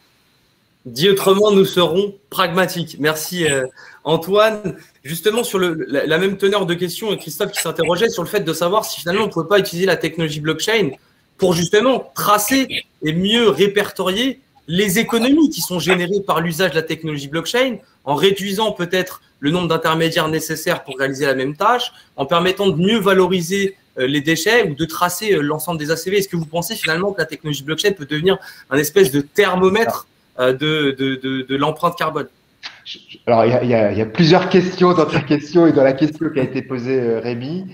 Dit autrement, nous serons pragmatiques. Merci Antoine. Justement, sur la même teneur de question, Christophe qui s'interrogeait sur le fait de savoir si finalement on ne pouvait pas utiliser la technologie blockchain pour justement tracer et mieux répertorier les économies qui sont générées par l'usage de la technologie blockchain, en réduisant peut-être le nombre d'intermédiaires nécessaires pour réaliser la même tâche, en permettant de mieux valoriser les déchets ou de tracer l'ensemble des ACV. Est-ce que vous pensez finalement que la technologie blockchain peut devenir un espèce de thermomètre de l'empreinte carbone? Alors, il y a plusieurs questions dans ta question et dans la question qui a été posée, Rémi.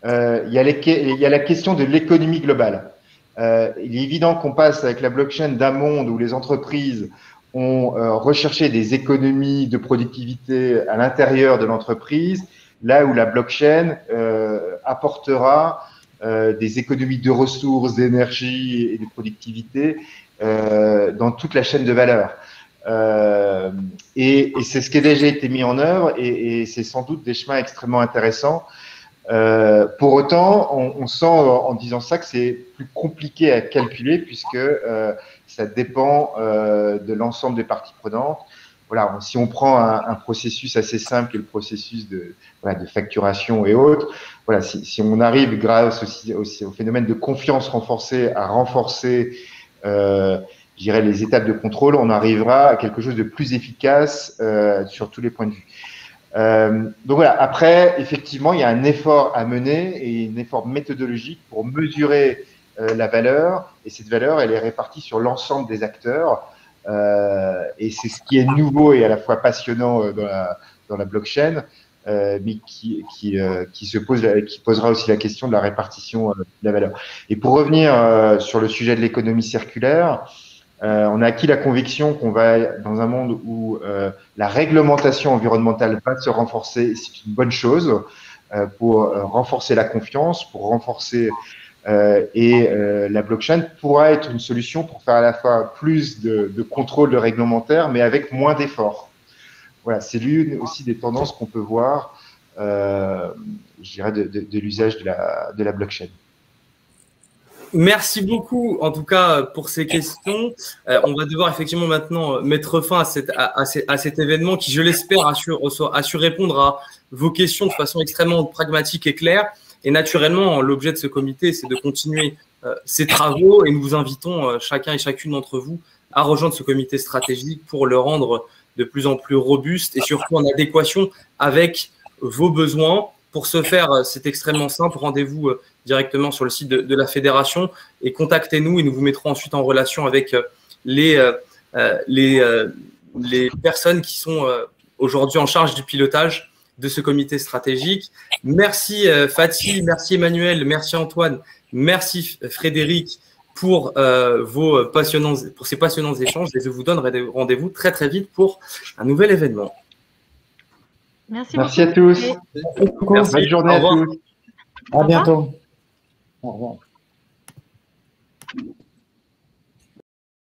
Il y a la question de l'économie globale. Il est évident qu'on passe avec la blockchain d'un monde où les entreprises ont recherché des économies de productivité à l'intérieur de l'entreprise, là où la blockchain apportera des économies de ressources, d'énergie et de productivité dans toute la chaîne de valeur. Et c'est ce qui a déjà été mis en œuvre et c'est sans doute des chemins extrêmement intéressants. Pour autant, on sent en disant ça que c'est plus compliqué à calculer puisque ça dépend de l'ensemble des parties prenantes. Voilà, si on prend un processus assez simple qui est le processus de facturation et autres, voilà, si on arrive grâce aussi au phénomène de confiance renforcée à renforcer je dirais les étapes de contrôle, on arrivera à quelque chose de plus efficace sur tous les points de vue. Donc voilà, après, effectivement, il y a un effort à mener et un effort méthodologique pour mesurer la valeur. Et cette valeur, elle est répartie sur l'ensemble des acteurs. Et c'est ce qui est nouveau et à la fois passionnant dans la blockchain, mais qui posera aussi la question de la répartition de la valeur. Et pour revenir sur le sujet de l'économie circulaire, on a acquis la conviction qu'on va dans un monde où la réglementation environnementale va se renforcer. C'est une bonne chose pour renforcer la confiance, pour renforcer la blockchain pourra être une solution pour faire à la fois plus de contrôle de réglementaire, mais avec moins d'efforts. Voilà, c'est l'une aussi des tendances qu'on peut voir, je dirais, de l'usage de la blockchain. Merci beaucoup, en tout cas, pour ces questions. On va devoir effectivement maintenant mettre fin à cet événement qui, je l'espère, a su répondre à vos questions de façon extrêmement pragmatique et claire. Et naturellement, l'objet de ce comité, c'est de continuer ces travaux et nous vous invitons, chacun et chacune d'entre vous, à rejoindre ce comité stratégique pour le rendre de plus en plus robuste et surtout en adéquation avec vos besoins. Pour ce faire, c'est extrêmement simple. Rendez-vous directement sur le site de la fédération et contactez-nous et nous vous mettrons ensuite en relation avec les personnes qui sont aujourd'hui en charge du pilotage de ce comité stratégique. Merci Fatih, merci Emmanuel, merci Antoine, merci Frédéric pour ces passionnants échanges et je vous donne rendez-vous très très vite pour un nouvel événement. Merci à tous. Merci. Bonne journée à tous. À bientôt. Au revoir.